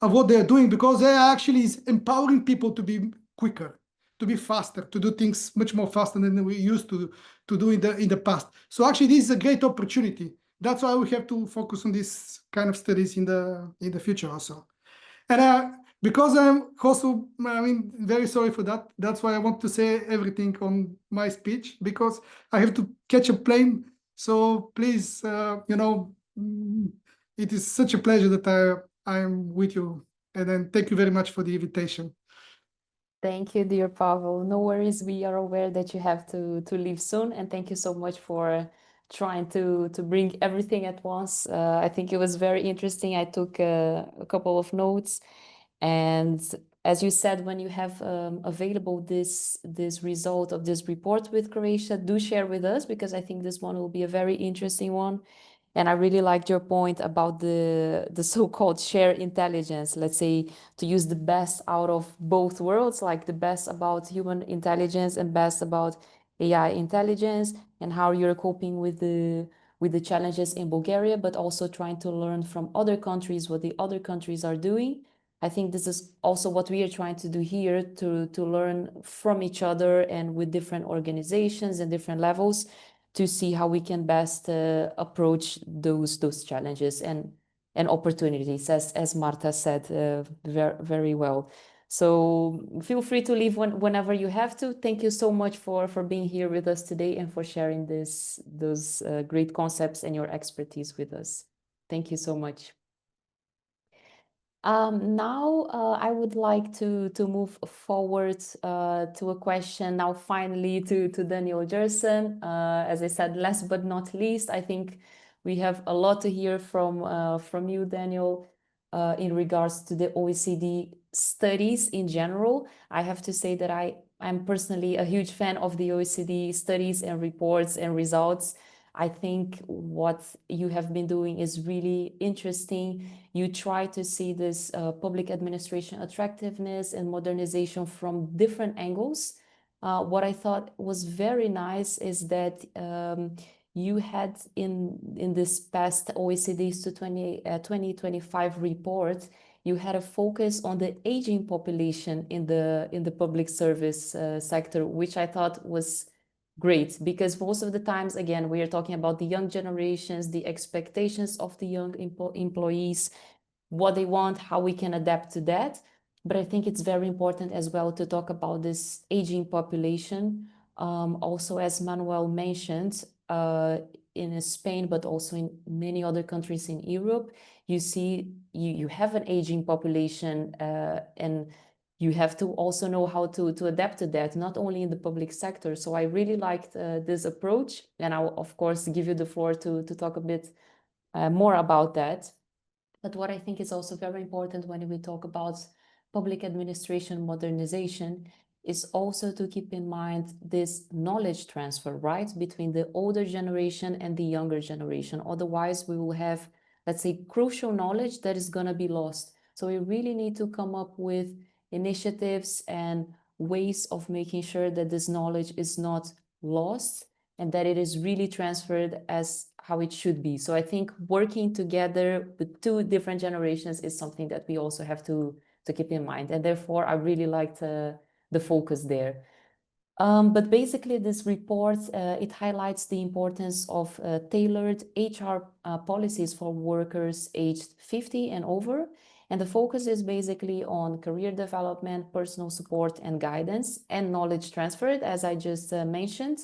of what they're doing, because AI actually is empowering people to be quicker, to be faster, to do things much more faster than we used to do in the past. So actually, this is a great opportunity. That's why we have to focus on this kind of studies in the future also. And because I'm also, very sorry for that. That's why I want to say everything on my speech, because I have to catch a plane. So please, it is such a pleasure that I'm with you. And then thank you very much for the invitation. Thank you, dear Pavel. No worries. We are aware that you have to leave soon. And thank you so much for trying to bring everything at once. I think it was very interesting. I took a couple of notes. And as you said, when you have available this result of this report with Croatia, do share with us, because I think this one will be a very interesting one. And I really liked your point about the so-called shared intelligence, let's say, to use the best out of both worlds, like the best about human intelligence and best about AI intelligence, and how you're coping with the challenges in Bulgaria, but also trying to learn from other countries what the other countries are doing. I think this is also what we are trying to do here, to learn from each other and with different organizations and different levels, to see how we can best approach those challenges and opportunities, as Marta said very, very well. So feel free to leave whenever you have to. Thank you so much for being here with us today and for sharing those great concepts and your expertise with us. Thank you so much. Now I would like to move forward to a question now finally to Daniel Jerson. As I said, last but not least, I think we have a lot to hear from you, Daniel, in regards to the OECD studies in general. I have to say that I'm personally a huge fan of the OECD studies and reports and results. I think what you have been doing is really interesting. You try to see this public administration attractiveness and modernization from different angles. What I thought was very nice is that you had in this past OECD's 2025 report, you had a focus on the aging population in the public service sector, which I thought was great, because most of the times, again, we are talking about the young generations, the expectations of the young employees, what they want, how we can adapt to that. But I think it's very important as well to talk about this aging population. Also, as Manuel mentioned, in Spain, but also in many other countries in Europe, you see you have an aging population, and you have to also know how to adapt to that, not only in the public sector. So I really liked this approach, and I'll of course give you the floor to talk a bit more about that. But what I think is also very important when we talk about public administration modernization is also to keep in mind this knowledge transfer, right, between the older generation and the younger generation. Otherwise, we will have, let's say, crucial knowledge that is going to be lost. So we really need to come up with initiatives and ways of making sure that this knowledge is not lost and that it is really transferred as how it should be. So I think working together with two different generations is something that we also have to keep in mind. And therefore, I really liked the focus there. But basically, this report, it highlights the importance of tailored HR policies for workers aged 50 and over. And the focus is basically on career development, personal support and guidance, and knowledge transferred, as I just mentioned.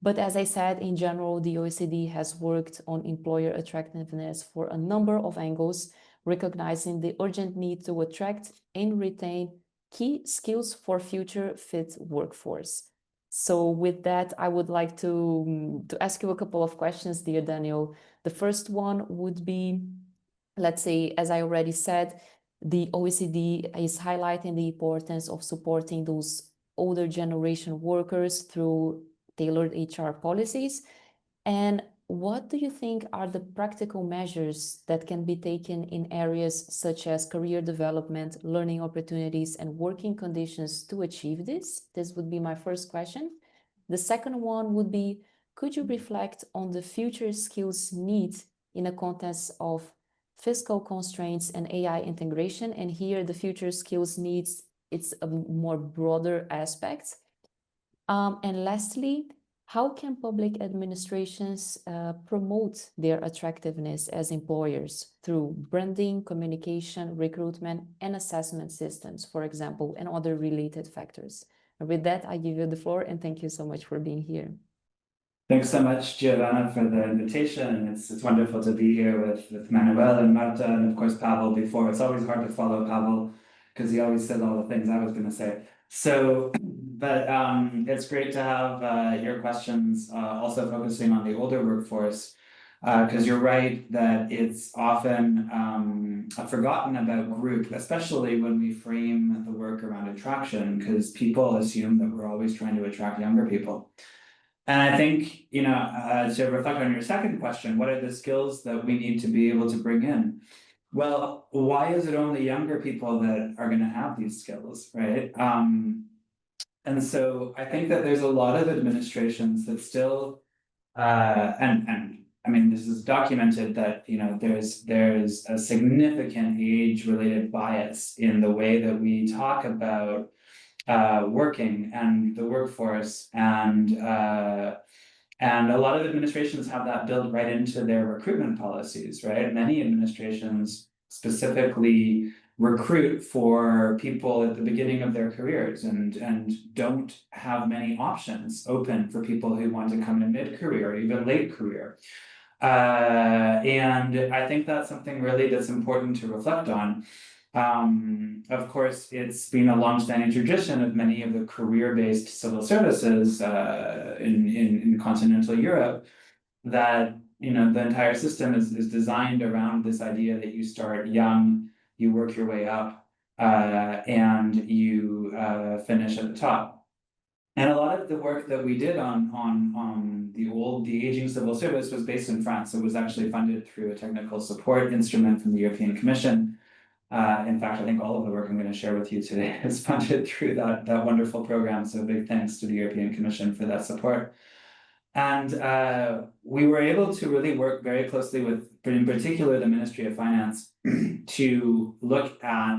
But as I said, in general, the OECD has worked on employer attractiveness for a number of angles, recognizing the urgent need to attract and retain key skills for future fit workforce. So with that, I would like to ask you a couple of questions, dear Daniel. The first one would be, let's say, as I already said, the OECD is highlighting the importance of supporting those older generation workers through tailored HR policies. And what do you think are the practical measures that can be taken in areas such as career development, learning opportunities, and working conditions to achieve this? This would be my first question. The second one would be, could you reflect on the future skills need in a context of fiscal constraints and AI integration? And here the future skills needs, it's a more broader aspect. And lastly, how can public administrations promote their attractiveness as employers through branding, communication, recruitment, and assessment systems, for example, and other related factors? And with that, I give you the floor, and thank you so much for being here. Thanks so much, Giovanna, for the invitation. It's wonderful to be here with Manuel and Marta, and of course Pavel before. It's always hard to follow Pavel because he always said all the things I was going to say. So, but it's great to have your questions also focusing on the older workforce, because you're right that it's often a forgotten about group, especially when we frame the work around attraction, because people assume that we're always trying to attract younger people. And I think, you know, to reflect on your second question, what are the skills that we need to be able to bring in? Well, why is it only younger people that are going to have these skills, right? And so I think that there's a lot of administrations that still, and I mean, this is documented that, you know, there's a significant age-related bias in the way that we talk about working and the workforce, and a lot of administrations have that built right into their recruitment policies, right? Many administrations specifically recruit for people at the beginning of their careers and don't have many options open for people who want to come in mid-career or even late career. And I think that's something really that's important to reflect on. Of course, it's been a long-standing tradition of many of the career-based civil services in continental Europe that, you know, the entire system is designed around this idea that you start young, you work your way up, and you finish at the top. And a lot of the work that we did on the aging civil service was based in France. It was actually funded through a technical support instrument from the European Commission. In fact, I think all of the work I'm going to share with you today is funded through that wonderful program. So big thanks to the European Commission for that support. And we were able to really work very closely with, in particular, the Ministry of Finance to look at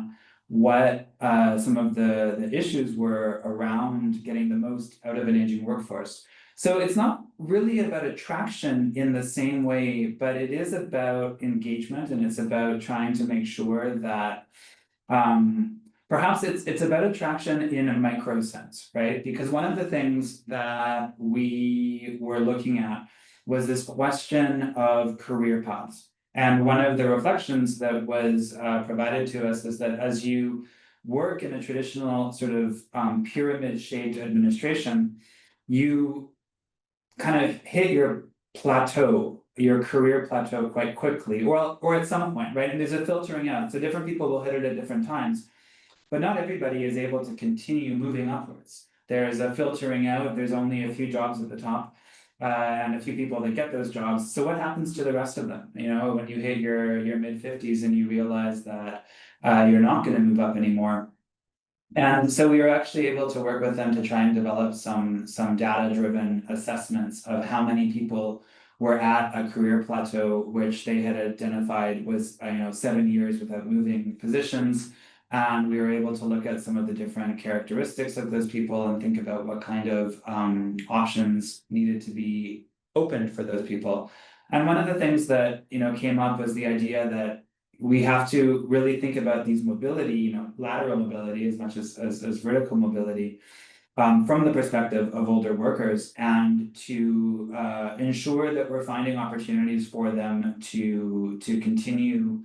what some of the issues were around getting the most out of an aging workforce. So it's not really about attraction in the same way, but it is about engagement, and it's about trying to make sure that perhaps it's about attraction in a micro sense, right? Because one of the things that we were looking at was this question of career paths. And one of the reflections that was provided to us is that as you work in a traditional sort of pyramid-shaped administration, you kind of hit your plateau, your career plateau quite quickly, or at some point, right? And there's a filtering out. So different people will hit it at different times, but not everybody is able to continue moving upwards. There's a filtering out, there's only a few jobs at the top, and a few people that get those jobs. So what happens to the rest of them? You know, when you hit your mid-50s and you realize that you're not going to move up anymore. And so we were actually able to work with them to try and develop some data-driven assessments of how many people were at a career plateau, which they had identified was 7 years without moving positions. And we were able to look at some of the different characteristics of those people and think about what kind of options needed to be opened for those people. And one of the things that came up was the idea that we have to really think about these mobility, lateral mobility as much as vertical mobility from the perspective of older workers, and to ensure that we're finding opportunities for them to continue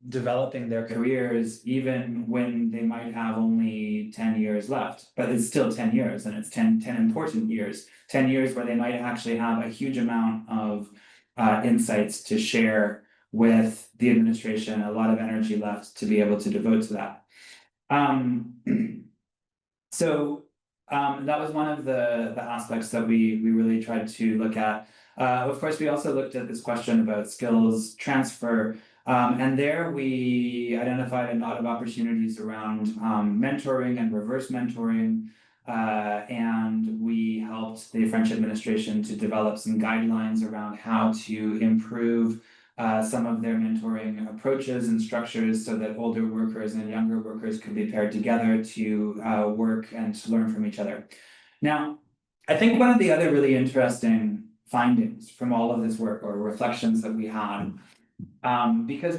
developing their careers even when they might have only 10 years left. But it's still 10 years, and it's 10 important years, 10 years where they might actually have a huge amount of insights to share with the administration, a lot of energy left to be able to devote to that. So that was one of the aspects that we really tried to look at. Of course, we also looked at this question about skills transfer, and there we identified a lot of opportunities around mentoring and reverse mentoring, and we helped the French administration to develop some guidelines around how to improve some of their mentoring approaches and structures so that older workers and younger workers could be paired together to work and to learn from each other. Now, I think one of the other really interesting findings from all of this work, or reflections that we had, because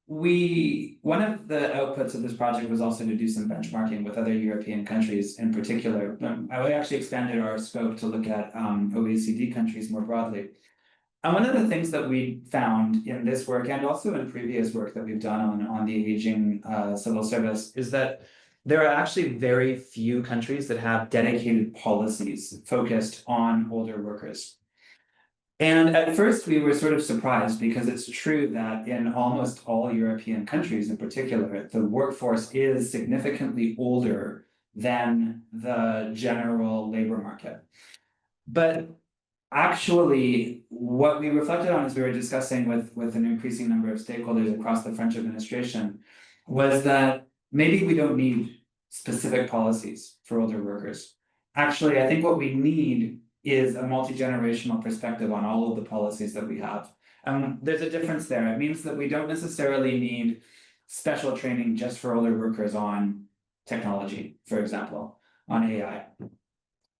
one of the outputs of this project was also to do some benchmarking with other European countries in particular. I actually expanded our scope to look at OECD countries more broadly. And one of the things that we found in this work, and also in previous work that we've done on the aging civil service, is that there are actually very few countries that have dedicated policies focused on older workers. And at first we were sort of surprised, because it's true that in almost all European countries in particular, the workforce is significantly older than the general labor market. But actually, what we reflected on as we were discussing with an increasing number of stakeholders across the French administration was that maybe we don't need specific policies for older workers. Actually, I think what we need is a multi-generational perspective on all of the policies that we have. There's a difference there. It means that we don't necessarily need special training just for older workers on technology, for example, on AI.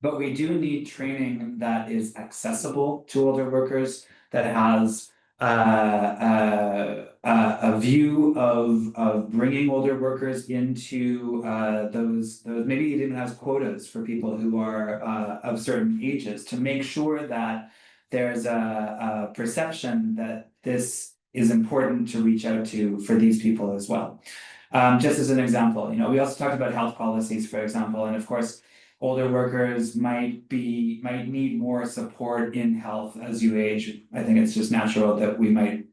But we do need training that is accessible to older workers, that has a view of bringing older workers into those maybe it even has quotas for people who are of certain ages to make sure that there's a perception that this is important to reach out to for these people as well. Just as an example, we also talked about health policies, for example, and of course, older workers might need more support in health as you age. I think it's just natural that we might,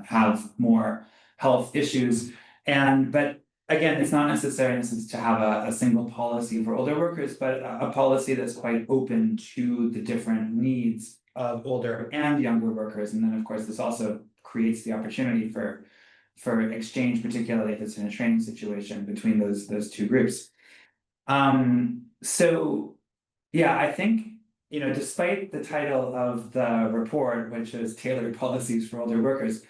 have more health issues. But again, it's not necessary to have a single policy for older workers, but a policy that's quite open to the different needs of older and younger workers. And then, of course, this also creates the opportunity for exchange, particularly if it's in a training situation between those two groups. So yeah, I think, despite the title of the report, which is Tailored Policies for Older Workers,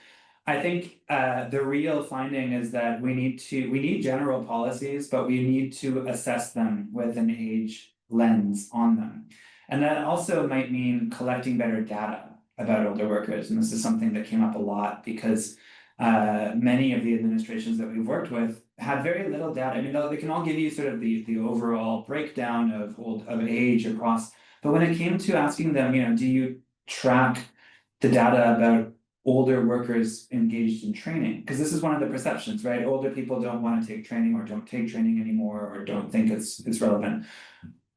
I think the real finding is that we need general policies, but we need to assess them with an age lens on them. And that also might mean collecting better data about older workers. And this is something that came up a lot because many of the administrations that we've worked with had very little data. I mean, they can all give you sort of the overall breakdown of age across, but when it came to asking them, do you track the data about older workers engaged in training? Because this is one of the perceptions, right? Older people don't want to take training or don't take training anymore or don't think it's relevant.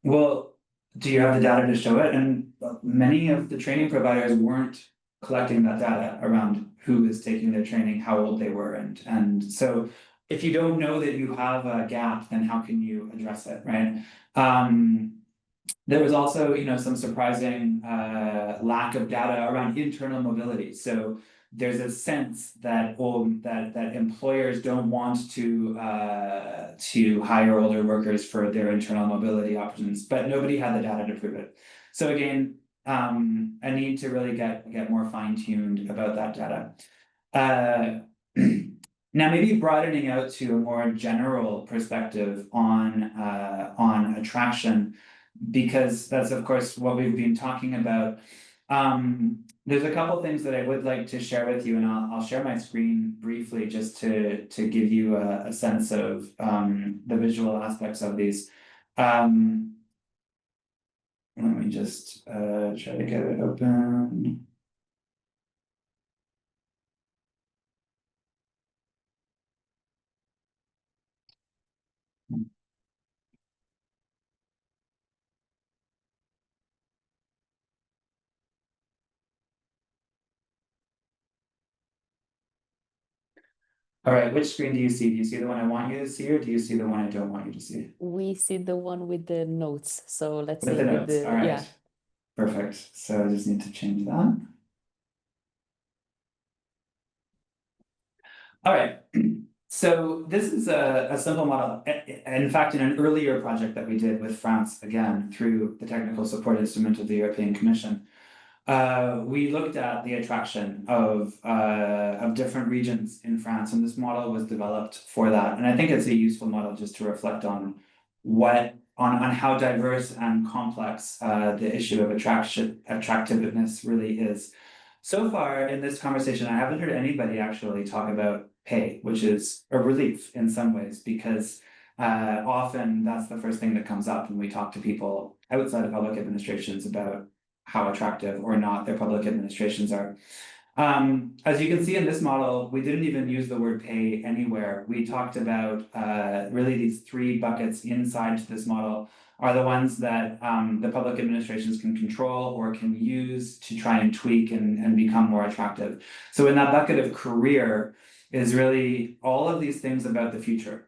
Well, do you have the data to show it? And many of the training providers weren't collecting that data around who is taking their training, how old they were, and so if you don't know that you have a gap, then how can you address it, right? There was also, some surprising lack of data around internal mobility. So there's a sense that that employers don't want to hire older workers for their internal mobility options, but nobody had the data to prove it. So again, a need to really get more fine-tuned about that data. Now, maybe broadening out to a more general perspective on attraction, because that's of course what we've been talking about. There's a couple things that I would like to share with you, and I'll share my screen briefly just to give you a sense of the visual aspects of these. Let me just try to get it open. All right, which screen do you see? Do you see the one I want you to see, or do you see the one I don't want you to see? We see the one with the notes. So let's With say the with notes. All right. yeah. Perfect. So I just need to change that. All right. So this is a simple model. In fact, in an earlier project that we did with France, again, through the technical support instrument of the European Commission, we looked at the attraction of different regions in France, and this model was developed for that. And I think it's a useful model just to reflect on how diverse and complex the issue of attractiveness really is. So far in this conversation, I haven't heard anybody actually talk about pay, which is a relief in some ways, because often that's the first thing that comes up when we talk to people outside of public administrations about how attractive or not their public administrations are. As you can see in this model, we didn't even use the word pay anywhere. We talked about really these three buckets inside this model are the ones that the public administrations can control or can use to try and tweak and become more attractive. So in that bucket of career is really all of these things about the future.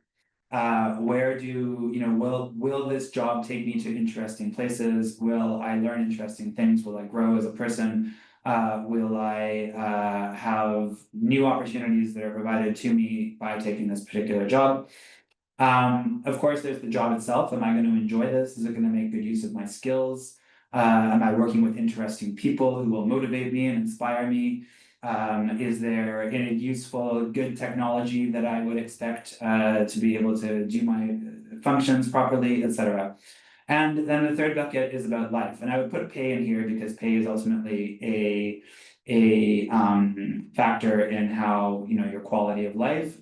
Where will this job take me to interesting places? Will I learn interesting things? Will I grow as a person? Will I have new opportunities that are provided to me by taking this particular job? Of course, there's the job itself. Am I going to enjoy this? Is it going to make good use of my skills? Am I working with interesting people who will motivate me and inspire me? Is there any useful, good technology that I would expect to be able to do my functions properly, etc.? And then the third bucket is about life. And I would put pay in here because pay is ultimately a factor in how, you know, your quality of life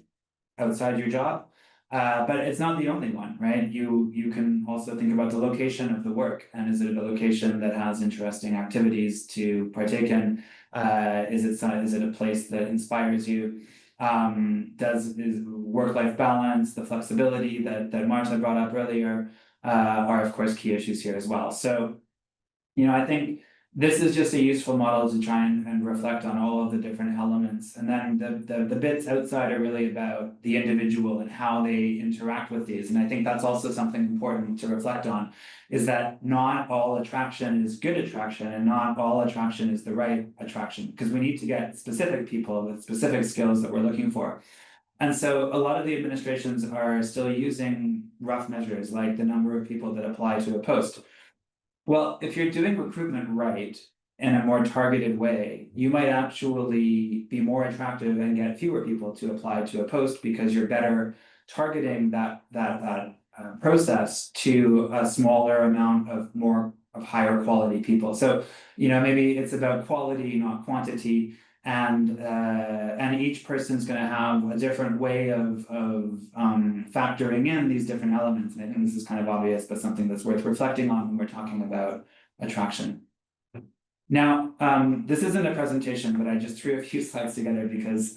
outside your job. But it's not the only one, right? You can also think about the location of the work, and is it a location that has interesting activities to partake in? Is it a place that inspires you? Is work-life balance, the flexibility that Marta brought up earlier, are of course key issues here as well. So, you know, I think this is just a useful model to try and reflect on all of the different elements. And then the bits outside are really about the individual and how they interact with these. And I think that's also something important to reflect on, is that not all attraction is good attraction, and not all attraction is the right attraction, because we need to get specific people with specific skills that we're looking for. And so a lot of the administrations are still using rough measures, like the number of people that apply to a post. Well, if you're doing recruitment right in a more targeted way, you might actually be more attractive and get fewer people to apply to a post, because you're better targeting that process to a smaller amount of higher quality people. So, you know, maybe it's about quality, not quantity. And each person's going to have a different way of factoring in these different elements. And I think this is kind of obvious, but something that's worth reflecting on when we're talking about attraction. Now, this isn't a presentation, but I just threw a few slides together because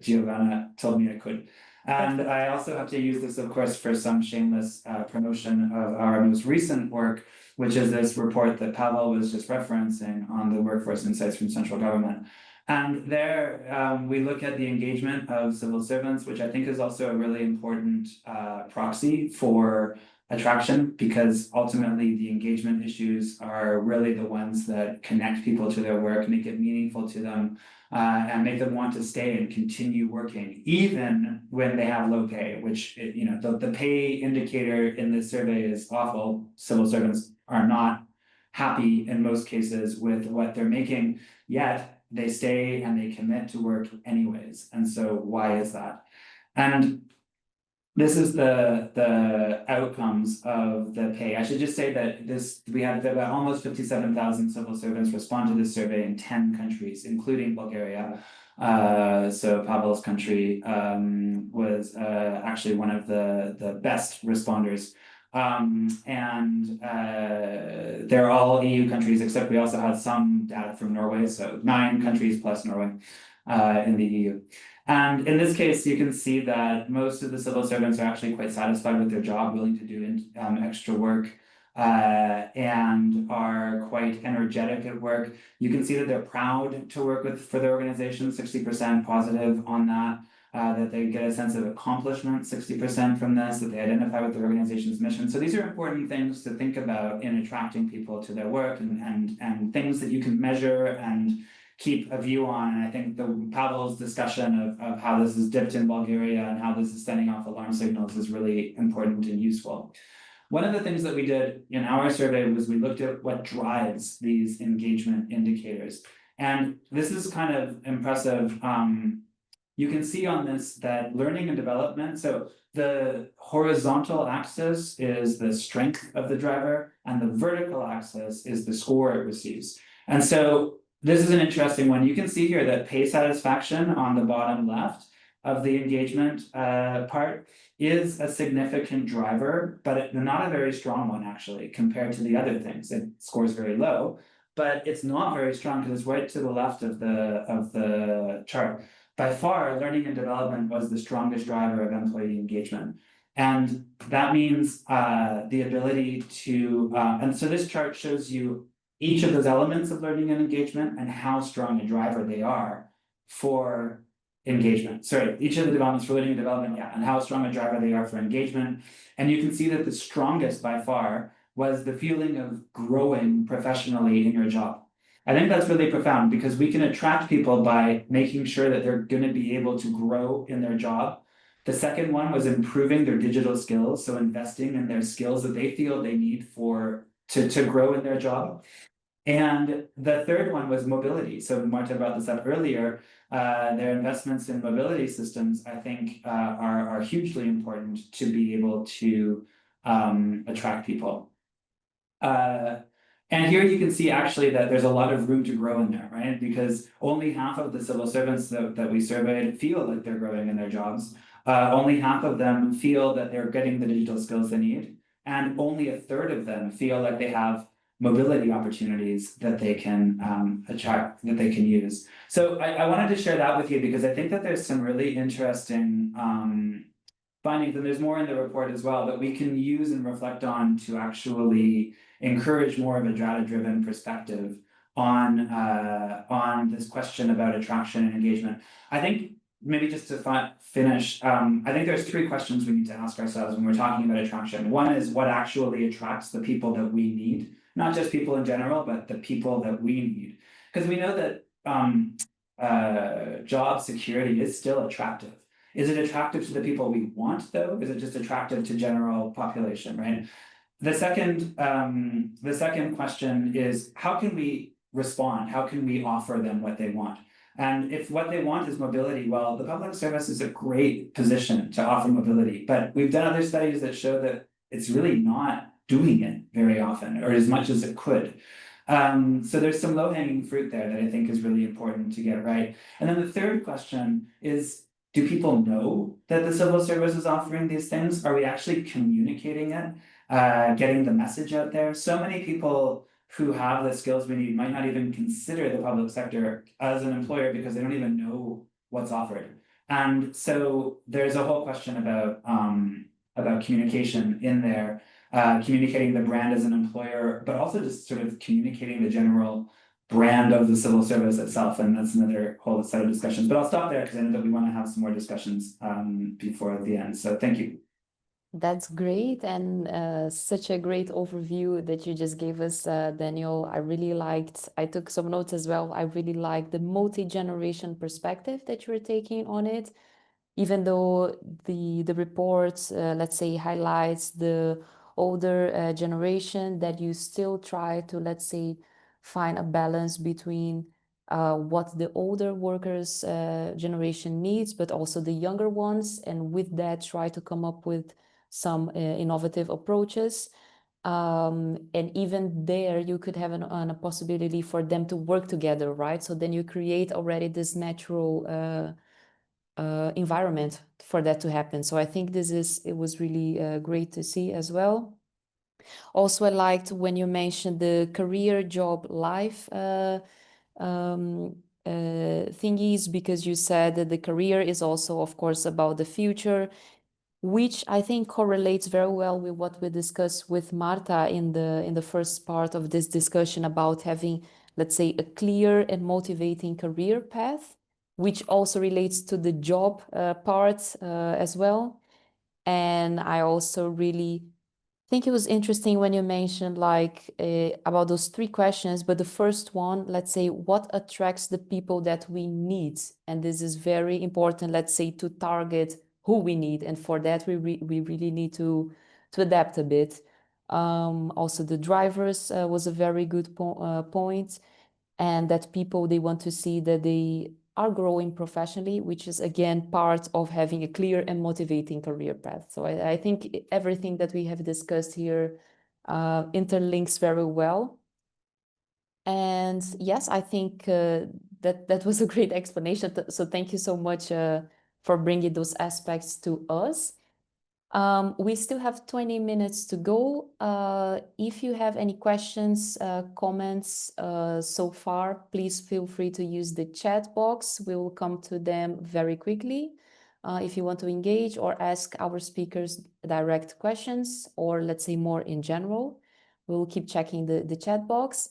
Giovanna told me I could. And I also have to use this, of course, for some shameless promotion of our most recent work, which is this report that Pavel was just referencing on the workforce insights from central government. And there we look at the engagement of civil servants, which I think is also a really important proxy for attraction, because ultimately the engagement issues are really the ones that connect people to their work, make it meaningful to them, and make them want to stay and continue working, even when they have low pay, which, you know, the pay indicator in this survey is awful. Civil servants are not happy in most cases with what they're making, yet they stay and they commit to work anyways. And so why is that? And this is the outcomes of the pay. I should just say that we had about almost 57,000 civil servants respond to this survey in 10 countries, including Bulgaria. So Pavel's country was actually one of the best responders. They're all EU countries, except we also had some data from Norway, so 9 countries plus Norway in the EU. And in this case, you can see that most of the civil servants are actually quite satisfied with their job, willing to do extra work, and are quite energetic at work. You can see that they're proud to work for their organization, 60% positive on that. That they get a sense of accomplishment, 60% from this, that they identify with the organization's mission. So these are important things to think about in attracting people to their work, and things that you can measure and keep a view on. And I think Pavel's discussion of how this is dipped in Bulgaria and how this is sending off alarm signals is really important and useful. One of the things that we did in our survey was we looked at what drives these engagement indicators. And this is kind of impressive. You can see on this that learning and development, so the horizontal axis is the strength of the driver, and the vertical axis is the score it receives. And so this is an interesting one. You can see here that pay satisfaction on the bottom left of the engagement part is a significant driver, but not a very strong one, actually, compared to the other things. It scores very low, but it's not very strong because it's right to the left of the chart. By far, learning and development was the strongest driver of employee engagement. And that means the ability to, and so this chart shows you each of those elements of learning and engagement and how strong a driver they are for engagement. Sorry, each of the developments for learning and development, yeah, and how strong a driver they are for engagement. And you can see that the strongest by far was the feeling of growing professionally in your job. I think that's really profound, because we can attract people by making sure that they're going to be able to grow in their job. The second one was improving their digital skills, so investing in their skills that they feel they need to grow in their job. And the third one was mobility. So Marta brought this up earlier. Their investments in mobility systems, I think, are hugely important to be able to attract people. And here you can see actually that there's a lot of room to grow in there, right? Because only half of the civil servants that we surveyed feel like they're growing in their jobs. Only half of them feel that they're getting the digital skills they need. And only a third of them feel like they have mobility opportunities that they can attract, that they can use. So I wanted to share that with you because I think that there's some really interesting findings, and there's more in the report as well, that we can use and reflect on to actually encourage more of a data-driven perspective on this question about attraction and engagement. I think maybe just to finish, I think there's three questions we need to ask ourselves when we're talking about attraction. One is what actually attracts the people that we need, not just people in general, but the people that we need. Because we know that job security is still attractive. Is it attractive to the people we want, though? Is it just attractive to general population, right? The second question is, how can we respond? How can we offer them what they want? And if what they want is mobility, well, the public service is a great position to offer mobility. But we've done other studies that show that it's really not doing it very often, or as much as it could. So there's some low-hanging fruit there that I think is really important to get right. And then the third question is, do people know that the civil service is offering these things? Are we actually communicating it, getting the message out there? So many people who have the skills we need might not even consider the public sector as an employer because they don't even know what's offered. And so there's a whole question about communication in there, communicating the brand as an employer, but also just sort of communicating the general brand of the civil service itself, and that's another whole set of discussions. But I'll stop there because I know that we want to have some more discussions before the end. So thank you. That's great, and such a great overview that you just gave us, Daniel. I really liked, I took some notes as well. I really liked the multi-generation perspective that you were taking on it, even though the report, let's say, highlights the older generation, that you still try to, let's say, find a balance between what the older workers generation needs, but also the younger ones, and with that try to come up with some innovative approaches. And even there you could have a possibility for them to work together, right? So then you create already this natural environment for that to happen. So I think it was really great to see as well. Also, I liked when you mentioned the career, job, life thingies, because you said that the career is also, of course, about the future, which I think correlates very well with what we discussed with Marta in the first part of this discussion about having, let's say, a clear and motivating career path, which also relates to the job part as well. And I also really think it was interesting when you mentioned like about those three questions, but the first one, let's say, what attracts the people that we need? And this is very important, let's say, to target who we need. And for that, we really need to adapt a bit. Also, the drivers was a very good point, and that people, they want to see that they are growing professionally, which is again part of having a clear and motivating career path. So I think everything that we have discussed here interlinks very well. And yes, I think that was a great explanation. So thank you so much for bringing those aspects to us. We still have 20 minutes to go. If you have any questions, comments so far, please feel free to use the chat box. We will come to them very quickly. If you want to engage or ask our speakers direct questions, or let's say more in general, we will keep checking the chat box.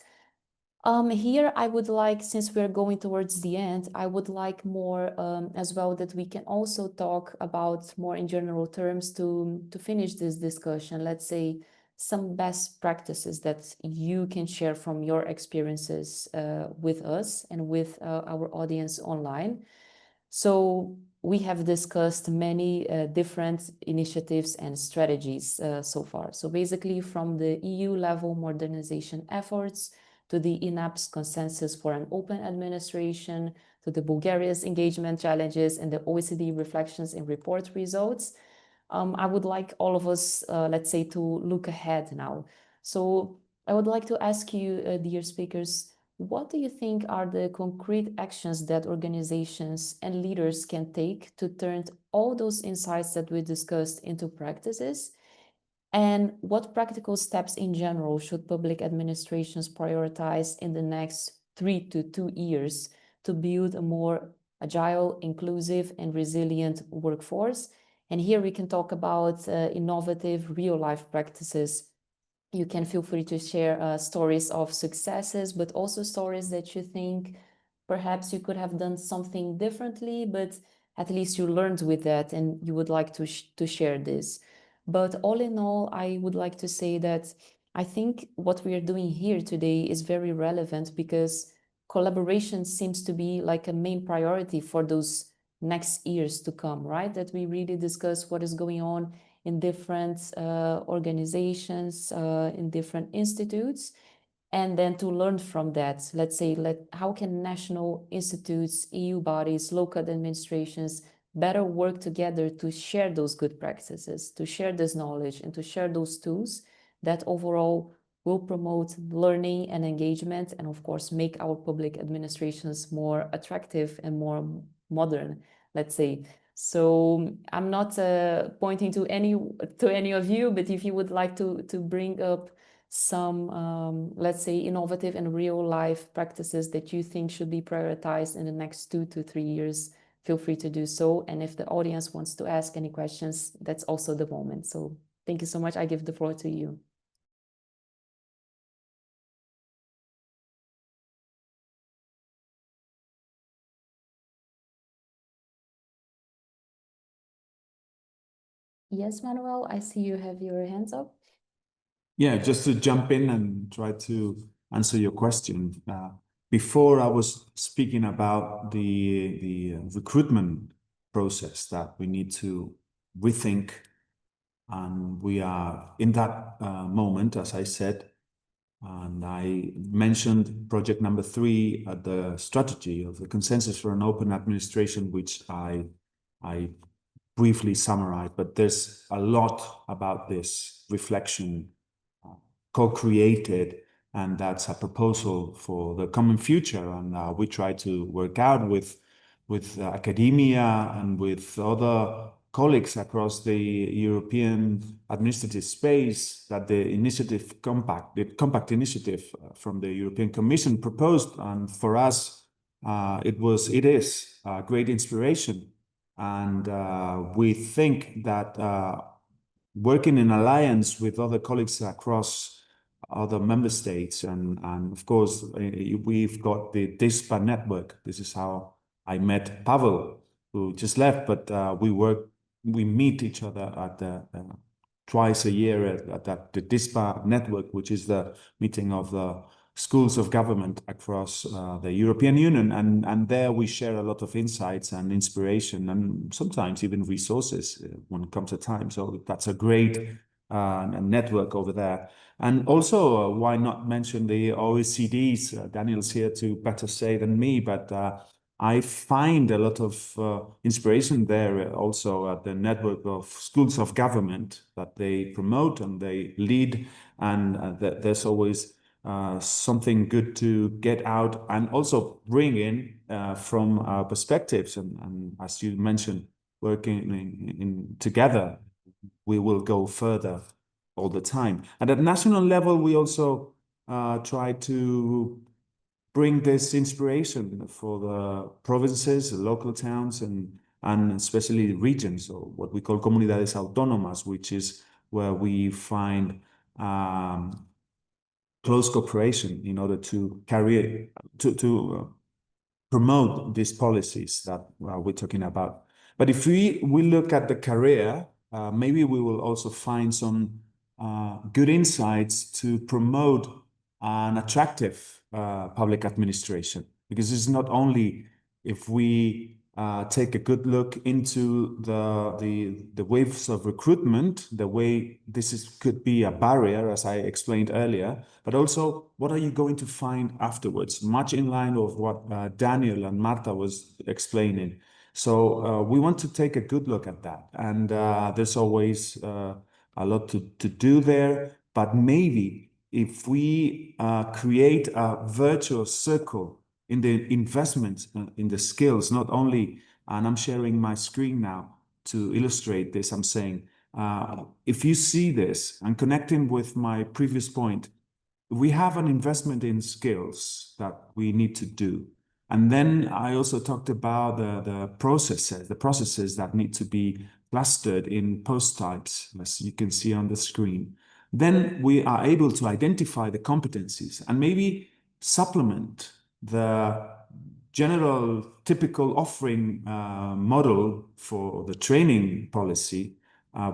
Here I would like, since we're going towards the end, I would like more as well that we can also talk about more in general terms to finish this discussion. Let's say some best practices that you can share from your experiences with us and with our audience online. So we have discussed many different initiatives and strategies so far. So basically from the EU level modernization efforts, to the INAP's consensus for an open administration, to the Bulgaria's engagement challenges and the OECD reflections and report results. I would like all of us, let's say, to look ahead now. So I would like to ask you, dear speakers, what do you think are the concrete actions that organizations and leaders can take to turn all those insights that we discussed into practices? And what practical steps in general should public administrations prioritize in the next 3 to 2 years to build a more agile, inclusive, and resilient workforce? And here we can talk about innovative real-life practices. You can feel free to share stories of successes, but also stories that you think perhaps you could have done something differently, but at least you learned with that and you would like to share this. But all in all, I would like to say that I think what we are doing here today is very relevant because collaboration seems to be like a main priority for those next years to come, right? That we really discuss what is going on in different organizations, in different institutes, and then to learn from that. Let's say, how can national institutes, EU bodies, local administrations better work together to share those good practices, to share this knowledge, and to share those tools that overall will promote learning and engagement, and of course, make our public administrations more attractive and more modern, let's say. So I'm not pointing to any of you, but if you would like to bring up some, let's say, innovative and real life practices that you think should be prioritized in the next 2 to 3 years, feel free to do so. And if the audience wants to ask any questions, that's also the moment. So thank you so much. I give the floor to you. Yes, Manuel, I see you have your hands up. Yeah, just to jump in and try to answer your question. Before I was speaking about the recruitment process that we need to rethink, and we are in that moment, as I said, and I mentioned project number 3 at the strategy of the consensus for an open administration, which I briefly summarized, but there's a lot about this reflection co-created, and that's a proposal for the common future. And we try to work out with academia and with other colleagues across the European administrative space that the compact initiative from the European Commission proposed. And for us, it is a great inspiration. And we think that working in alliance with other colleagues across other member states, and of course, we've got the DISPA network. This is how I met Pavel, who just left, but we meet each other at the twice a year at the DISPA network, which is the meeting of the schools of government across the European Union. And there we share a lot of insights and inspiration, and sometimes even resources when it comes to time. So that's a great network over there. And also, why not mention the OECD's? Daniel's here to better say than me, but I find a lot of inspiration there also at the network of schools of government that they promote and they lead, and there's always something good to get out and also bring in from our perspectives. And as you mentioned, working in together, we will go further all the time. And at national level, we also try to bring this inspiration for the provinces, the local towns, and especially regions, or what we call comunidades autónomas, which is where we find close cooperation in order to promote these policies that we're talking about. But if we look at the career, maybe we will also find some good insights to promote an attractive public administration, because it's not only if we take a good look into the waves of recruitment, the way could be a barrier, as I explained earlier, but also what are you going to find afterwards, much in line with what Daniel and Marta was explaining. So we want to take a good look at that, and there's always a lot to do there, but maybe if we create a virtuous circle in the investment in the skills, not only, and I'm sharing my screen now to illustrate this, I'm saying, if you see this and connecting with my previous point, we have an investment in skills that we need to do. And then I also talked about the processes that need to be clustered in post types, as you can see on the screen. Then we are able to identify the competencies and maybe supplement the general typical offering model for the training policy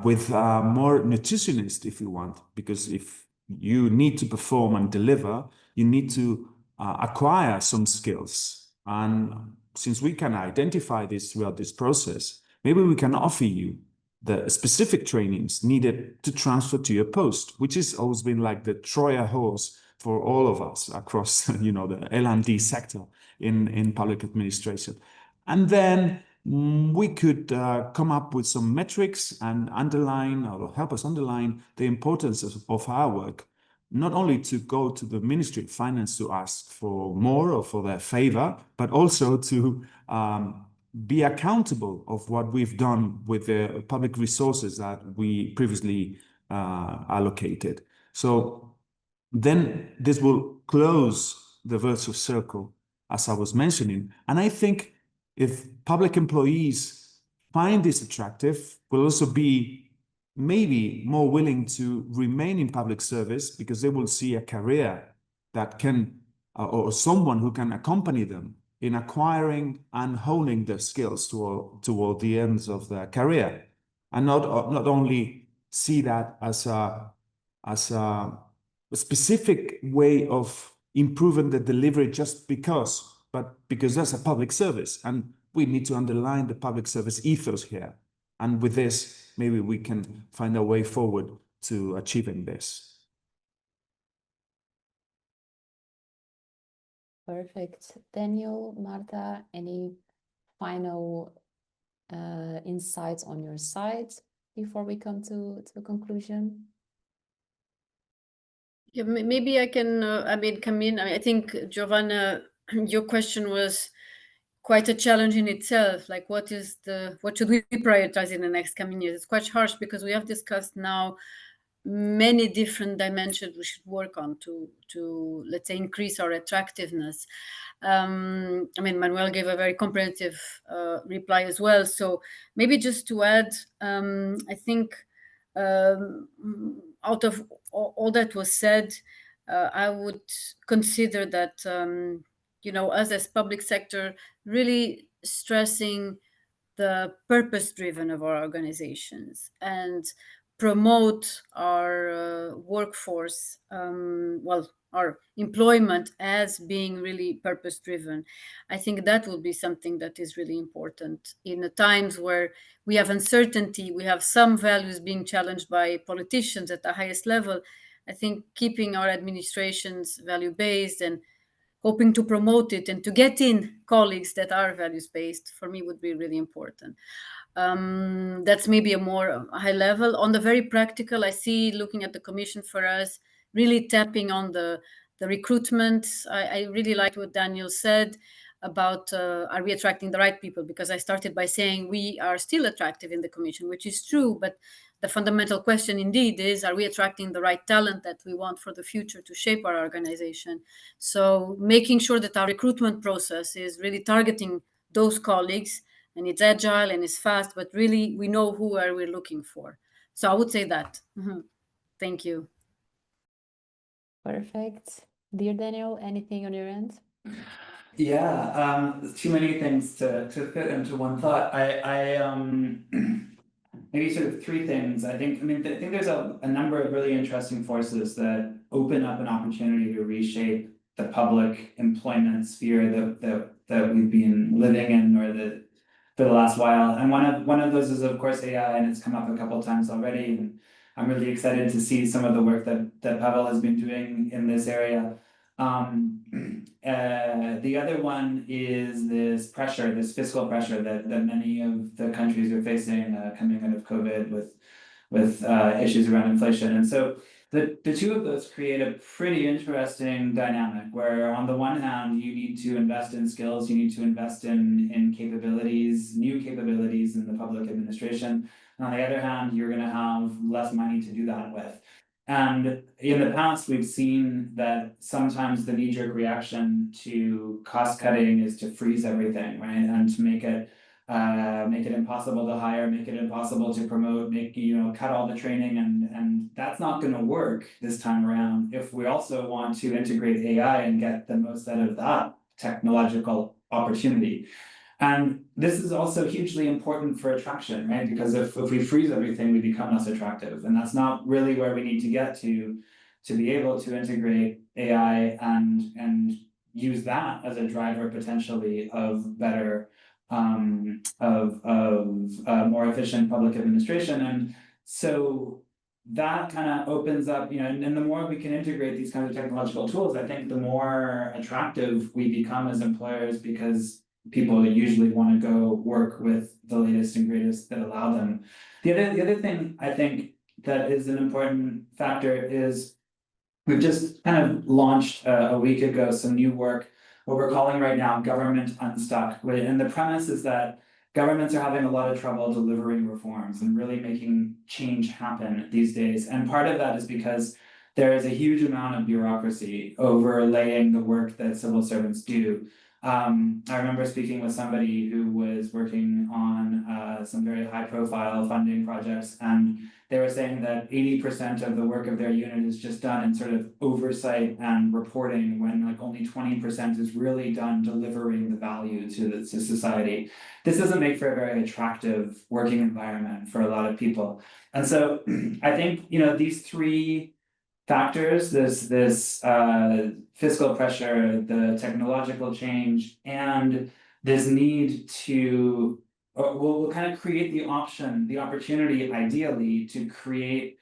with more nutritionist, if you want, because if you need to perform and deliver, you need to acquire some skills. And since we can identify this throughout this process, maybe we can offer you the specific trainings needed to transfer to your post, which has always been like the Trojan horse for all of us across, the L&D sector in public administration. And then we could come up with some metrics and underline or help us underline the importance of our work, not only to go to the Ministry of Finance to ask for more or for their favor, but also to be accountable of what we've done with the public resources that we previously allocated. So then this will close the virtuous circle, as I was mentioning. And I think if public employees find this attractive, will also be maybe more willing to remain in public service because they will see a career that can, or someone who can accompany them in acquiring and honing their skills toward the ends of their career, and not only see that as a specific way of improving the delivery just because, but because that's a public service, and we need to underline the public service ethos here. And with this, maybe we can find a way forward to achieving this. Perfect. Daniel, Marta, any final insights on your side before we come to a conclusion? Yeah, maybe I can, come in. I think, Giovanna, your question was quite a challenge in itself. Like, what should we prioritize in the next coming years? It's quite harsh because we have discussed now many different dimensions we should work on to let's say increase our attractiveness. Manuel gave a very comprehensive reply as well. So maybe just to add, I think out of all that was said, I would consider that us as public sector really stressing the purpose-driven of our organizations and promote our workforce, our employment as being really purpose-driven. I think that will be something that is really important in the times where we have uncertainty, we have some values being challenged by politicians at the highest level. I think keeping our administrations value-based and hoping to promote it and to get in colleagues that are values-based, for me, would be really important. That's maybe a more high level. On the very practical, I see, looking at the Commission for us, really tapping on the recruitment. I really liked what Daniel said about are we attracting the right people? Because I started by saying we are still attractive in the Commission, which is true, but the fundamental question indeed is, are we attracting the right talent that we want for the future to shape our organization? So making sure that our recruitment process is really targeting those colleagues, and it's agile and it's fast, but really we know who are we looking for. So I would say that. Thank you. Perfect. Dear Daniel, anything on your end? Yeah, too many things to fit into one thought. I maybe sort of three things. I think there's a number of really interesting forces that open up an opportunity to reshape the public employment sphere that we've been living in for the last while. And one of those is, of course, AI, and it's come up a couple of times already. And I'm really excited to see some of the work that Pavel has been doing in this area. The other one is this fiscal pressure that many of the countries are facing coming out of COVID with issues around inflation. And so the two of those create a pretty interesting dynamic where on the one hand, you need to invest in skills, you need to invest in capabilities, new capabilities in the public administration. And on the other hand, you're going to have less money to do that with. And in the past, we've seen that sometimes the knee-jerk reaction to cost cutting is to freeze everything, right? And to make it impossible to hire, make it impossible to promote, cut all the training, and that's not going to work this time around if we also want to integrate AI and get the most out of that technological opportunity. And this is also hugely important for attraction, right? Because if we freeze everything, we become less attractive. And that's not really where we need to get to be able to integrate AI and use that as a driver potentially of better, more efficient public administration. And so that kind of opens up, and the more we can integrate these kinds of technological tools, I think the more attractive we become as employers, because people usually want to go work with the latest and greatest that allow them. The other thing I think that is an important factor is we've just kind of launched a week ago some new work, what we're calling right now Government Unstuck. And the premise is that governments are having a lot of trouble delivering reforms and really making change happen these days. And part of that is because there is a huge amount of bureaucracy overlaying the work that civil servants do. I remember speaking with somebody who was working on some very high-profile funding projects, and they were saying that 80% of the work of their unit is just done in sort of oversight and reporting, when like only 20% is really done delivering the value to society. This doesn't make for a very attractive working environment for a lot of people. And so I think, these three factors, this fiscal pressure, the technological change, and this need to will kind of create the opportunity, ideally, to create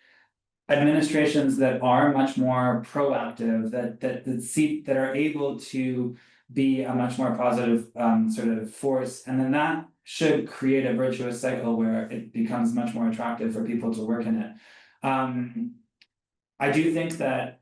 administrations that are much more proactive, that are able to be a much more positive sort of force, and then that should create a virtuous cycle where it becomes much more attractive for people to work in it. I do think that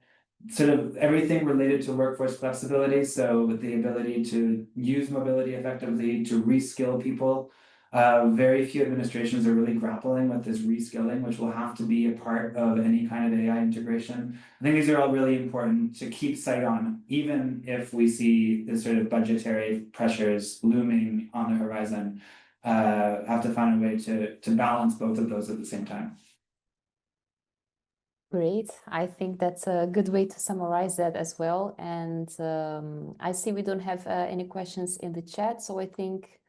sort of everything related to workforce flexibility, so with the ability to use mobility effectively, to reskill people, very few administrations are really grappling with this reskilling, which will have to be a part of any kind of AI integration. I think these are all really important to keep sight on, even if we see the sort of budgetary pressures looming on the horizon. Have to find a way to balance both of those at the same time. Great. I think that's a good way to summarize that as well. And I see we don't have any questions in the chat, so I think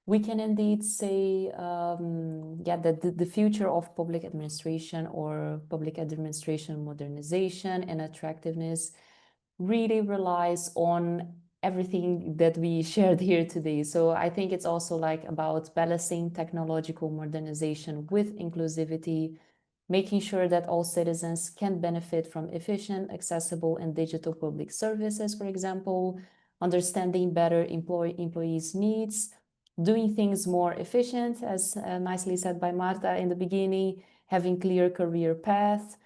we can indeed say, that the future of public administration or public administration modernization and attractiveness really relies on everything that we shared here today. So I think it's also like about balancing technological modernization with inclusivity, making sure that all citizens can benefit from efficient, accessible, and digital public services, for example, understanding better employees' needs, doing things more efficient, as nicely said by Marta in the beginning, having clear career paths,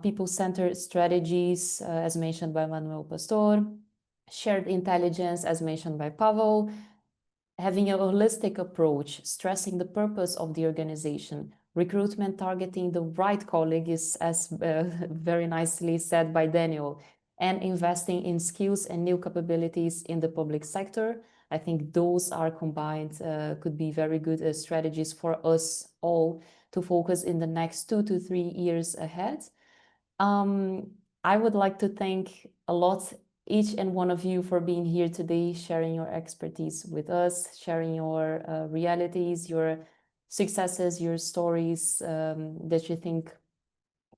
people-centered strategies, as mentioned by Manuel Pastor, shared intelligence, as mentioned by Pavel, having a holistic approach, stressing the purpose of the organization, recruitment targeting the right colleague is, as very nicely said by Daniel, and investing in skills and new capabilities in the public sector. I think those are combined, could be very good strategies for us all to focus in the next 2 to 3 years ahead. I would like to thank a lot each and one of you for being here today, sharing your expertise with us, sharing your realities, your successes, your stories that you think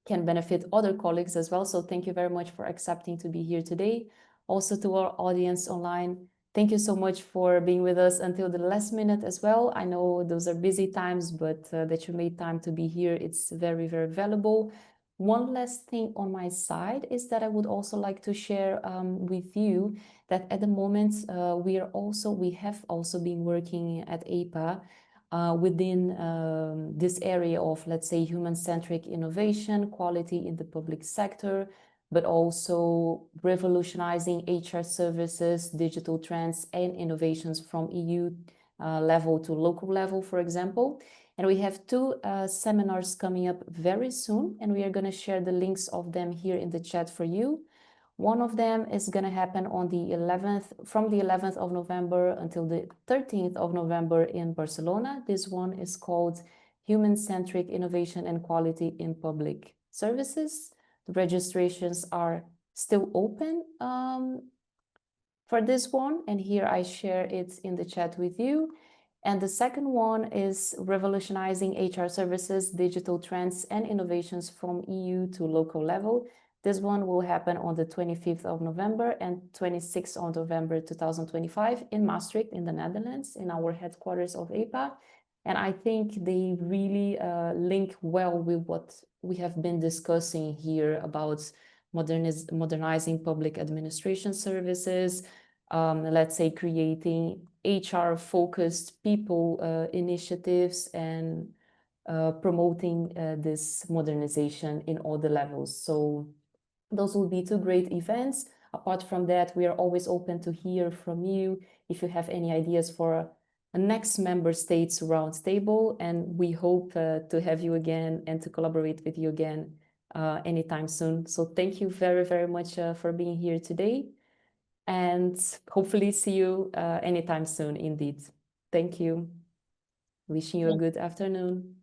can benefit other colleagues as well. So thank you very much for accepting to be here today. Also to our audience online, thank you so much for being with us until the last minute as well. I know those are busy times, but that you made time to be here, it's very, very valuable. One last thing on my side is that I would also like to share with you that at the moment we have also been working at EIPA within this area of, let's say, human-centric innovation, quality in the public sector, but also revolutionizing HR services, digital trends, and innovations from EU level to local level, for example. And we have two seminars coming up very soon, and we are going to share the links of them here in the chat for you. One of them is going to happen on the 11th, from the 11th of November until the 13th of November in Barcelona. This one is called Human-Centric Innovation and Quality in Public Services. The registrations are still open for this one, and here I share it in the chat with you. And the second one is Revolutionizing HR Services, Digital Trends and Innovations from EU to Local Level. This one will happen on the 25th of November and 26th of November 2025 in Maastricht in the Netherlands, in our headquarters of EIPA. And I think they really link well with what we have been discussing here about modernizing public administration services, let's say creating HR-focused people initiatives and promoting this modernization in all the levels. So those will be two great events. Apart from that, we are always open to hear from you if you have any ideas for a next member states roundtable, and we hope to have you again and to collaborate with you again anytime soon. So thank you very, very much for being here today, and hopefully see you anytime soon indeed. Thank you. Wishing you a good afternoon.